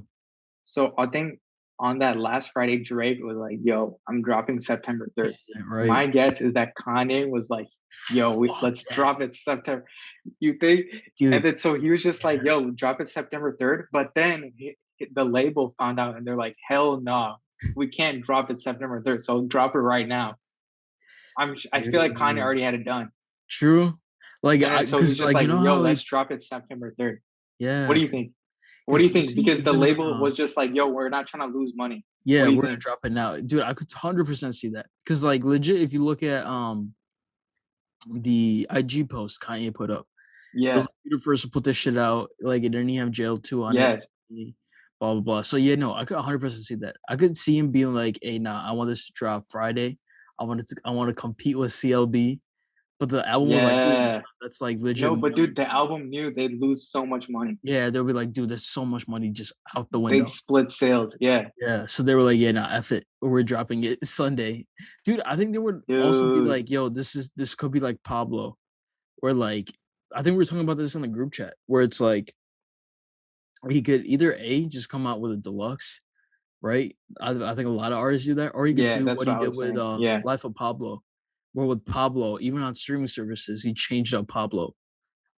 Speaker 2: so. I think on that last Friday, Drake was like, "Yo, I'm dropping September 3rd."
Speaker 1: this isn't right.
Speaker 2: My guess is that Kanye was like, "Yo,
Speaker 1: Fuck
Speaker 2: let's
Speaker 1: that,
Speaker 2: drop it September." You think? And
Speaker 1: dude.
Speaker 2: then so he was just like,
Speaker 1: Yeah,
Speaker 2: "Yo, drop it September 3rd." But then the label found out, and they're like, "Hell no, we can't drop it September 3rd. So drop it right now." I feel like Kanye
Speaker 1: dude.
Speaker 2: already had it done,
Speaker 1: True. Like
Speaker 2: and
Speaker 1: I,
Speaker 2: then so he's
Speaker 1: because
Speaker 2: just
Speaker 1: like you
Speaker 2: like,
Speaker 1: know
Speaker 2: "Yo,
Speaker 1: how
Speaker 2: let's
Speaker 1: like
Speaker 2: drop it September 3rd." What
Speaker 1: yeah,
Speaker 2: do you think? What do
Speaker 1: because
Speaker 2: you
Speaker 1: you
Speaker 2: think?
Speaker 1: see
Speaker 2: Because the
Speaker 1: even
Speaker 2: label was just like, "Yo, we're not trying to lose money." What
Speaker 1: yeah,
Speaker 2: do you
Speaker 1: we're gonna
Speaker 2: think?
Speaker 1: drop it now, dude. I could 100% see that because like legit, if you look at the IG post Kanye put up. It was
Speaker 2: Yeah.
Speaker 1: like, "You the first to put this shit out." Like it didn't even have jail 2 on it.
Speaker 2: Yes.
Speaker 1: Blah blah blah. So yeah, no, I could 100% see that. I could see him being like, "Hey, nah, I want this to drop Friday. I want to compete with CLB, but the album was like, dude,
Speaker 2: Yeah.
Speaker 1: that's like legit
Speaker 2: No, but
Speaker 1: money.
Speaker 2: dude, the album knew they'd lose so much money.
Speaker 1: Yeah, they'll be like, dude, there's so much money just out the
Speaker 2: They'd
Speaker 1: window.
Speaker 2: split sales. Yeah.
Speaker 1: Yeah, so they were like, yeah, nah, F it. We're dropping it Sunday. Dude, I think they would also be
Speaker 2: Dude.
Speaker 1: like, yo, this could be like Pablo. Or like, I think we were talking about this in the group chat where it's like he could either A, just come out with a deluxe, right? I think a lot of artists do that, or he could
Speaker 2: Yeah,
Speaker 1: do
Speaker 2: that's
Speaker 1: what he
Speaker 2: what I
Speaker 1: did
Speaker 2: was
Speaker 1: with
Speaker 2: saying. Yeah.
Speaker 1: Life of Pablo. Where with Pablo, even on streaming services, he changed up Pablo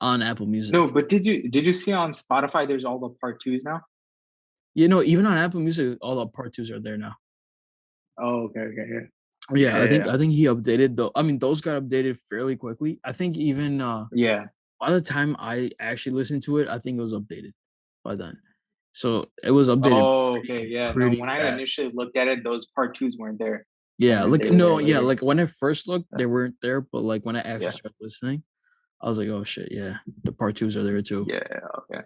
Speaker 1: on Apple Music.
Speaker 2: No, but did you see on Spotify there's all the part twos now?
Speaker 1: You know, even on Apple Music, all the part twos are there now.
Speaker 2: Oh, okay, okay, yeah.
Speaker 1: Yeah,
Speaker 2: Yeah, yeah,
Speaker 1: I think he updated though. I mean, those got updated fairly quickly. I think even
Speaker 2: yeah.
Speaker 1: by the time I actually listened to it, I think it was updated by then. So it was updated
Speaker 2: Oh, okay, yeah. No,
Speaker 1: pretty
Speaker 2: when I
Speaker 1: fast.
Speaker 2: initially looked at it, those part twos weren't there. And
Speaker 1: Yeah,
Speaker 2: then
Speaker 1: like
Speaker 2: they were
Speaker 1: no,
Speaker 2: there
Speaker 1: yeah,
Speaker 2: later.
Speaker 1: like when I first looked,
Speaker 2: Yeah.
Speaker 1: they weren't there, but like when I actually
Speaker 2: Yeah.
Speaker 1: started listening, I was like, oh shit, yeah, the part twos are there too.
Speaker 2: Yeah. Okay.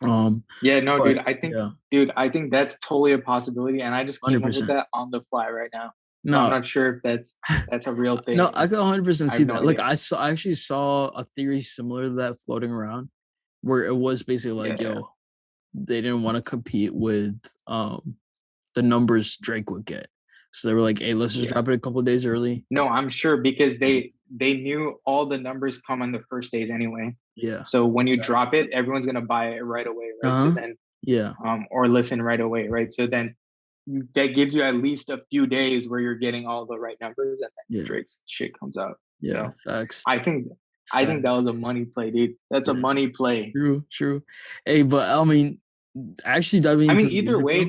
Speaker 1: Um,
Speaker 2: Yeah, no,
Speaker 1: but
Speaker 2: dude. I think,
Speaker 1: yeah,
Speaker 2: dude, I think that's totally a possibility, and I just
Speaker 1: hundred
Speaker 2: came up with
Speaker 1: percent.
Speaker 2: that on the fly right now. So I'm
Speaker 1: No,
Speaker 2: not sure if that's a real
Speaker 1: no,
Speaker 2: thing.
Speaker 1: I could 100%
Speaker 2: I
Speaker 1: see
Speaker 2: have no
Speaker 1: that. Like
Speaker 2: idea.
Speaker 1: I actually saw a theory similar to that floating around, where it was basically like,
Speaker 2: Yeah.
Speaker 1: yo, they didn't want to compete with the numbers Drake would get. So they were like, hey, let's just
Speaker 2: Yeah.
Speaker 1: drop it a couple days early.
Speaker 2: No, I'm sure because they knew all the numbers come on the first days anyway.
Speaker 1: Yeah.
Speaker 2: So when you drop
Speaker 1: Exactly.
Speaker 2: it, everyone's gonna buy it right away, right? So
Speaker 1: Uh-huh.
Speaker 2: then,
Speaker 1: Yeah.
Speaker 2: or listen right away, right? So then that gives you at least a few days where you're getting all the right numbers, and then
Speaker 1: Yeah.
Speaker 2: Drake's shit comes out.
Speaker 1: Yeah.
Speaker 2: So
Speaker 1: Facts.
Speaker 2: I think I think
Speaker 1: Facts.
Speaker 2: that was a money play, dude. That's a
Speaker 1: Yeah.
Speaker 2: money play.
Speaker 1: True. True. Hey, but I mean, actually diving
Speaker 2: I
Speaker 1: into
Speaker 2: mean,
Speaker 1: the
Speaker 2: either
Speaker 1: music
Speaker 2: way,
Speaker 1: though.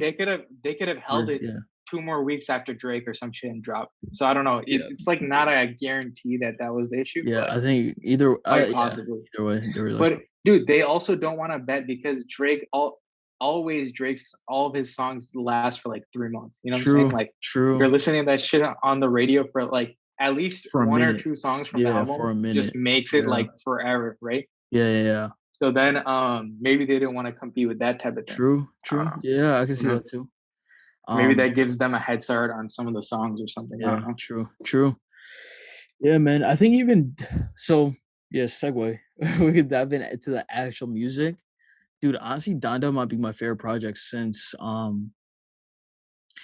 Speaker 2: they could have
Speaker 1: Yeah.
Speaker 2: held it
Speaker 1: Yeah.
Speaker 2: 2 more weeks after Drake or some shit and drop. So I don't know.
Speaker 1: Yeah.
Speaker 2: It's like not a guarantee that that was the issue,
Speaker 1: Yeah.
Speaker 2: but
Speaker 1: I think either.
Speaker 2: quite
Speaker 1: Yeah.
Speaker 2: possibly.
Speaker 1: Either way, they were like,
Speaker 2: But dude, they also don't want to bet because Drake always Drake's all of his songs last for like 3 months. You know what I'm saying?
Speaker 1: true.
Speaker 2: Like
Speaker 1: True.
Speaker 2: you're listening to that shit on the radio for like at least
Speaker 1: For a
Speaker 2: one or
Speaker 1: minute.
Speaker 2: two songs from the
Speaker 1: Yeah. For
Speaker 2: album
Speaker 1: a
Speaker 2: just
Speaker 1: minute.
Speaker 2: makes it
Speaker 1: Yeah.
Speaker 2: like forever, right?
Speaker 1: Yeah. Yeah. Yeah.
Speaker 2: So then maybe they didn't want to compete with that type of thing.
Speaker 1: True.
Speaker 2: I don't
Speaker 1: True.
Speaker 2: know.
Speaker 1: Yeah. I can
Speaker 2: You
Speaker 1: see
Speaker 2: know?
Speaker 1: that too.
Speaker 2: Maybe
Speaker 1: Um.
Speaker 2: that gives them a head start on some of the songs or something. I
Speaker 1: Yeah.
Speaker 2: don't know.
Speaker 1: True. True. Yeah, man. I think even so. Yeah. Segue. We could dive into the actual music, dude. Honestly, Donda might be my favorite project since.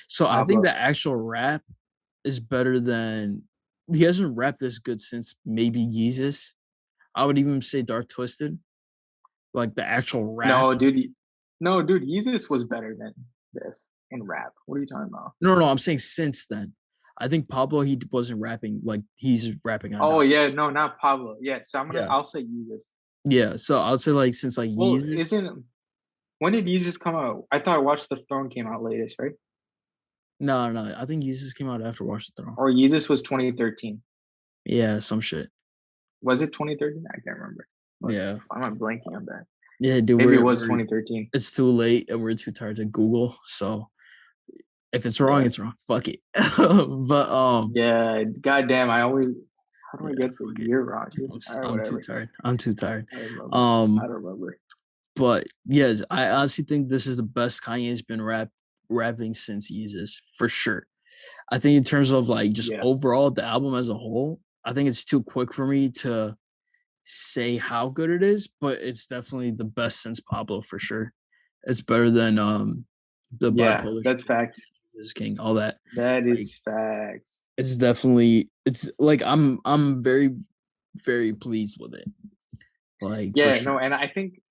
Speaker 1: So I think
Speaker 2: Pablo.
Speaker 1: the actual rap is better than he hasn't rapped this good since maybe Yeezus. I would even say Dark Twisted. Like the actual rap.
Speaker 2: No, dude. No, dude. Yeezus was better than this in rap. What are you talking about?
Speaker 1: No, no, I'm saying since then. I think Pablo he wasn't rapping like he's rapping on
Speaker 2: Oh
Speaker 1: Donda.
Speaker 2: yeah, no, not Pablo. Yeah, so
Speaker 1: Yeah.
Speaker 2: I'll say Yeezus.
Speaker 1: Yeah. So I would say like since like
Speaker 2: Well,
Speaker 1: Yeezus.
Speaker 2: isn't when did Yeezus come out? I thought Watch the Throne came out latest, right?
Speaker 1: No, no, I think Yeezus came out after Watch the Throne.
Speaker 2: Or Yeezus was 2013.
Speaker 1: Yeah, some shit.
Speaker 2: Was it 2013? I can't remember. But
Speaker 1: Yeah.
Speaker 2: I'm not blanking on that.
Speaker 1: Yeah, dude,
Speaker 2: Maybe it was
Speaker 1: we're
Speaker 2: 2013.
Speaker 1: it's too late and we're too tired to Google. So if it's wrong,
Speaker 2: Yeah.
Speaker 1: it's wrong. Fuck it. But
Speaker 2: Yeah, goddamn, I always how do I
Speaker 1: yeah,
Speaker 2: get the
Speaker 1: fuck it.
Speaker 2: year wrong, dude? All right,
Speaker 1: I'm too
Speaker 2: whatever.
Speaker 1: tired. I'm too tired.
Speaker 2: I don't remember. I
Speaker 1: Um,
Speaker 2: don't remember.
Speaker 1: but yes, I honestly think this is the best Kanye's been rapping since Yeezus for sure. I think in terms of like just
Speaker 2: Yeah.
Speaker 1: overall the album as a whole, I think it's too quick for me to say how good it is, but it's definitely the best since Pablo for sure. It's better than the
Speaker 2: Yeah,
Speaker 1: bipolar
Speaker 2: that's
Speaker 1: Street,
Speaker 2: facts.
Speaker 1: Jesus King, all that.
Speaker 2: That
Speaker 1: Like
Speaker 2: is facts.
Speaker 1: it's definitely it's like I'm very very pleased with it. Like for
Speaker 2: Yeah,
Speaker 1: sure.
Speaker 2: no, and I think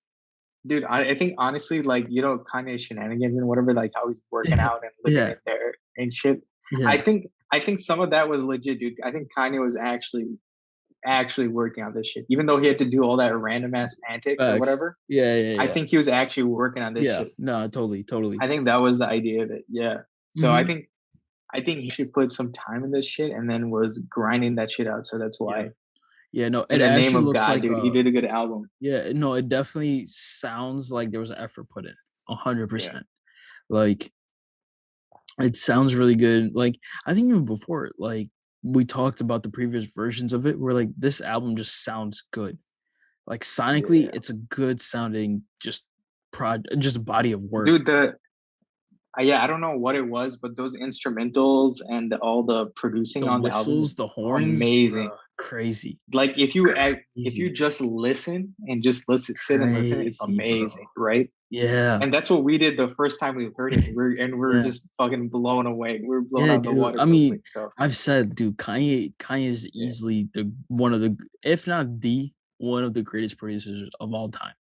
Speaker 2: dude, I think honestly, like, Kanye shenanigans and whatever, like how he's working out and living
Speaker 1: Yeah.
Speaker 2: in there and shit. I
Speaker 1: Yeah.
Speaker 2: think I think some of that was legit, dude. I think Kanye was actually working on this shit. Even though he had to do all that random ass antics or
Speaker 1: Facts.
Speaker 2: whatever,
Speaker 1: Yeah, yeah,
Speaker 2: I
Speaker 1: yeah.
Speaker 2: think he was actually working on this
Speaker 1: Yeah.
Speaker 2: shit.
Speaker 1: No, totally, totally.
Speaker 2: I think that was the idea of it. Yeah. So
Speaker 1: Mhm.
Speaker 2: I think he should put some time in this shit and then was grinding that shit out. So that's
Speaker 1: Yeah.
Speaker 2: why.
Speaker 1: Yeah, no,
Speaker 2: In
Speaker 1: it
Speaker 2: the name
Speaker 1: actually
Speaker 2: of
Speaker 1: looks
Speaker 2: God,
Speaker 1: like
Speaker 2: dude, he did a good album.
Speaker 1: yeah, no, it definitely sounds like there was an effort put in.
Speaker 2: Yeah.
Speaker 1: 100%. Like it sounds really good. Like I think even before like we talked about the previous versions of it, we're like this album just sounds good. Like sonically,
Speaker 2: Yeah.
Speaker 1: it's a good sounding just body of work.
Speaker 2: Dude, yeah, I don't know what it was, but those instrumentals and all the producing
Speaker 1: The
Speaker 2: on the album,
Speaker 1: whistles, the horns,
Speaker 2: amazing.
Speaker 1: crazy,
Speaker 2: Like if you
Speaker 1: crazy,
Speaker 2: just listen and just listen, sit and listen, it's
Speaker 1: crazy, bro.
Speaker 2: amazing, right?
Speaker 1: Yeah,
Speaker 2: And that's what we did the first time we heard it. We're
Speaker 1: yeah,
Speaker 2: just fucking blown away. We're blown
Speaker 1: yeah,
Speaker 2: out of the
Speaker 1: dude.
Speaker 2: water
Speaker 1: I
Speaker 2: real quick.
Speaker 1: mean,
Speaker 2: So
Speaker 1: I've said, dude, Kanye is
Speaker 2: yeah,
Speaker 1: easily the one of the, if not the one of the greatest producers of all time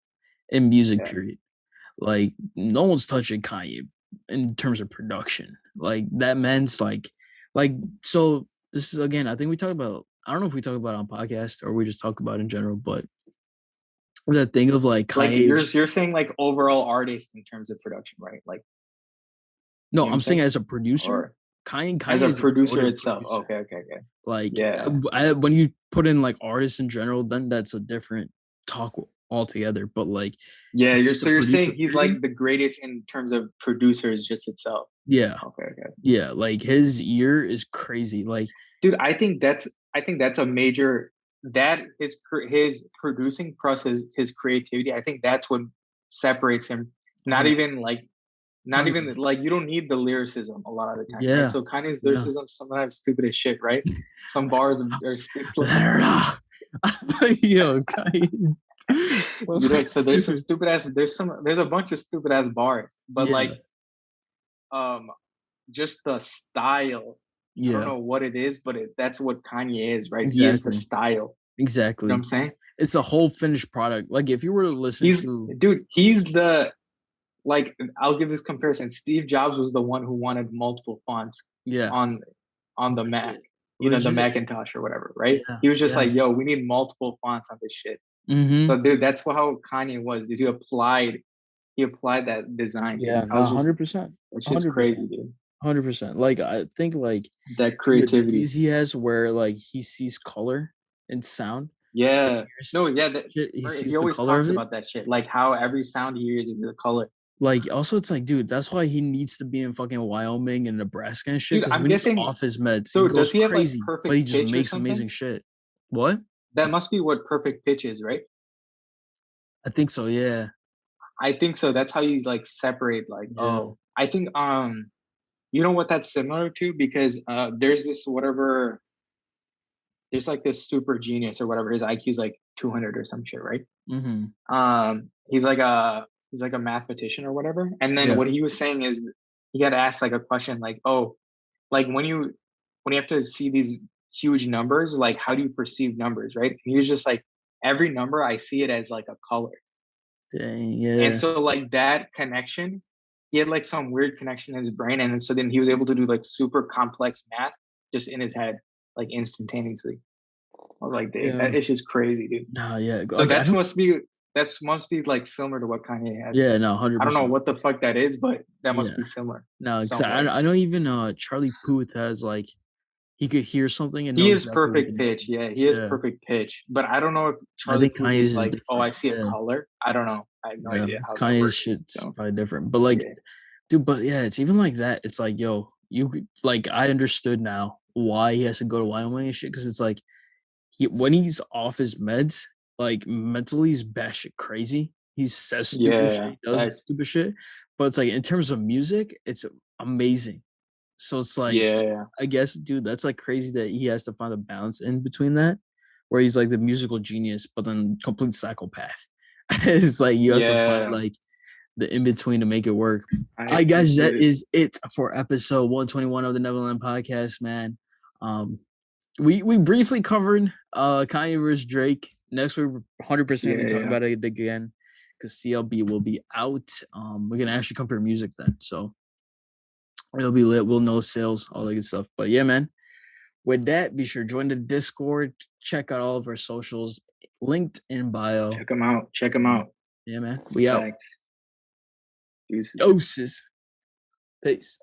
Speaker 1: in music.
Speaker 2: yeah.
Speaker 1: Period. Like no one's touching Kanye in terms of production. Like that man's like so. This is again. I think we talked about. I don't know if we talk about it on podcast or we just talk about it in general, but that thing of like
Speaker 2: Like
Speaker 1: Kanye.
Speaker 2: you're saying like overall artist in terms of production, right? Like
Speaker 1: No,
Speaker 2: you know what
Speaker 1: I'm
Speaker 2: I'm
Speaker 1: saying
Speaker 2: saying?
Speaker 1: as a producer,
Speaker 2: Or
Speaker 1: Kanye
Speaker 2: as a
Speaker 1: is a
Speaker 2: producer
Speaker 1: goated
Speaker 2: itself.
Speaker 1: producer.
Speaker 2: Okay, okay, okay.
Speaker 1: Like
Speaker 2: Yeah.
Speaker 1: when you put in like artists in general, then that's a different talk altogether. But like
Speaker 2: Yeah,
Speaker 1: just a
Speaker 2: you're
Speaker 1: producer
Speaker 2: saying he's
Speaker 1: period.
Speaker 2: like the greatest in terms of producers just itself.
Speaker 1: Yeah,
Speaker 2: Okay, okay.
Speaker 1: yeah. Like his ear is crazy. Like
Speaker 2: Dude, I think that's a major that his producing process, his creativity. I think that's what separates him. Not
Speaker 1: 100,
Speaker 2: even like not even like you don't need the lyricism a lot of the time, right?
Speaker 1: yeah,
Speaker 2: So Kanye's
Speaker 1: yeah.
Speaker 2: lyricism sometimes stupid as shit, right? Some bars are stupid.
Speaker 1: I was like, yo, Kanye, so
Speaker 2: You know,
Speaker 1: fucking
Speaker 2: so there's some
Speaker 1: stupid.
Speaker 2: stupid ass there's a bunch of stupid ass bars, but
Speaker 1: Yeah,
Speaker 2: like um just the style. I don't
Speaker 1: yeah,
Speaker 2: know what it is, but that's what Kanye is, right? He is the
Speaker 1: exactly,
Speaker 2: style. You know what I'm
Speaker 1: exactly.
Speaker 2: saying?
Speaker 1: It's a whole finished product. Like if you were to listen
Speaker 2: He's
Speaker 1: to,
Speaker 2: dude, he's the like I'll give this comparison. Steve Jobs was the one who wanted multiple fonts
Speaker 1: yeah,
Speaker 2: on the Mac,
Speaker 1: legit,
Speaker 2: you know, the
Speaker 1: legit.
Speaker 2: Macintosh or whatever, right?
Speaker 1: Yeah,
Speaker 2: He was just
Speaker 1: yeah.
Speaker 2: like, yo, we need multiple fonts on this shit.
Speaker 1: Mm-hmm.
Speaker 2: So dude, that's how Kanye was. Dude, he applied that design, dude.
Speaker 1: Yeah,
Speaker 2: I
Speaker 1: no,
Speaker 2: was just
Speaker 1: 100%,
Speaker 2: that shit's
Speaker 1: 100%,
Speaker 2: crazy, dude.
Speaker 1: 100%. Like I think like
Speaker 2: That
Speaker 1: the
Speaker 2: creativity.
Speaker 1: disease he has where like he sees color and sound and
Speaker 2: Yeah.
Speaker 1: hears
Speaker 2: No, yeah,
Speaker 1: shit, he
Speaker 2: he
Speaker 1: sees the
Speaker 2: always
Speaker 1: color
Speaker 2: talks
Speaker 1: of it.
Speaker 2: about that shit. Like how every sound he hears is a color.
Speaker 1: Like also it's like, dude, that's why he needs to be in fucking Wyoming and Nebraska and shit.
Speaker 2: Dude,
Speaker 1: Because
Speaker 2: I'm
Speaker 1: when he's
Speaker 2: guessing
Speaker 1: off his meds, he
Speaker 2: so
Speaker 1: goes
Speaker 2: does he have like
Speaker 1: crazy, but he
Speaker 2: perfect
Speaker 1: just
Speaker 2: pitch or
Speaker 1: makes
Speaker 2: something?
Speaker 1: amazing shit. What?
Speaker 2: That must be what perfect pitch is, right?
Speaker 1: I think so, yeah.
Speaker 2: I think so. That's how you like separate like,
Speaker 1: Yeah.
Speaker 2: oh, I think you know what that's similar to because there's this whatever there's like this super genius or whatever his IQ is like 200 or some shit, right?
Speaker 1: Mm-hmm.
Speaker 2: He's like a mathematician or whatever. And then
Speaker 1: Yeah.
Speaker 2: what he was saying is he got asked like a question like, oh, like when you have to see these huge numbers, like how do you perceive numbers, right? And he was just like, every number I see it as like a color.
Speaker 1: Dang,
Speaker 2: And
Speaker 1: yeah.
Speaker 2: so like that connection, he had like some weird connection in his brain. And so then he was able to do like super complex math just in his head, like instantaneously. I was like, dude,
Speaker 1: Yeah.
Speaker 2: that is just crazy, dude.
Speaker 1: Nah, yeah.
Speaker 2: So
Speaker 1: Like I don't,
Speaker 2: that must be like similar to what Kanye has.
Speaker 1: yeah, no,
Speaker 2: I don't know
Speaker 1: 100%.
Speaker 2: what the fuck that is, but that must
Speaker 1: Yeah.
Speaker 2: be similar
Speaker 1: No, because
Speaker 2: some way.
Speaker 1: I know even Charlie Puth has like he could hear something and know
Speaker 2: He is
Speaker 1: exactly what the
Speaker 2: perfect pitch.
Speaker 1: numbers.
Speaker 2: Yeah, he is
Speaker 1: Yeah.
Speaker 2: perfect pitch. But I don't know if
Speaker 1: I
Speaker 2: Charlie
Speaker 1: think
Speaker 2: Puth
Speaker 1: Kanye's
Speaker 2: is
Speaker 1: is
Speaker 2: like, oh, I
Speaker 1: different.
Speaker 2: see a
Speaker 1: Yeah.
Speaker 2: color. I don't know. I have no
Speaker 1: Yeah.
Speaker 2: idea how that
Speaker 1: Kanye's
Speaker 2: works.
Speaker 1: shit's
Speaker 2: So
Speaker 1: probably different. But like,
Speaker 2: yeah,
Speaker 1: dude, but yeah, it's even like that. It's like, yo, you could like I understood now why he has to go to Wyoming and shit. Cause it's like when he's off his meds, like mentally he's batshit crazy. He says stupid shit,
Speaker 2: yeah,
Speaker 1: he does
Speaker 2: facts.
Speaker 1: stupid shit. But it's like in terms of music, it's amazing. So it's like,
Speaker 2: Yeah,
Speaker 1: I guess, dude, that's like crazy that he has to find a balance in between that, where he's like the musical genius, but then complete psychopath. It's like you have to find
Speaker 2: yeah.
Speaker 1: like the in between to make it work. All
Speaker 2: I
Speaker 1: right, guys, that
Speaker 2: dude,
Speaker 1: is it for episode 121 of the Neverland Podcast, man. Um, we briefly covered Kanye versus Drake. Next we're 100%
Speaker 2: yeah,
Speaker 1: gonna talk
Speaker 2: yeah,
Speaker 1: about it again because CLB will be out. We can actually compare music then, so it'll be lit. We'll know sales, all that good stuff. But yeah, man. With that, be sure to join the Discord. Check out all of our socials linked in bio.
Speaker 2: check him out. Check him out.
Speaker 1: Yeah, man. We out.
Speaker 2: Facts. Deuces.
Speaker 1: Doses. Peace.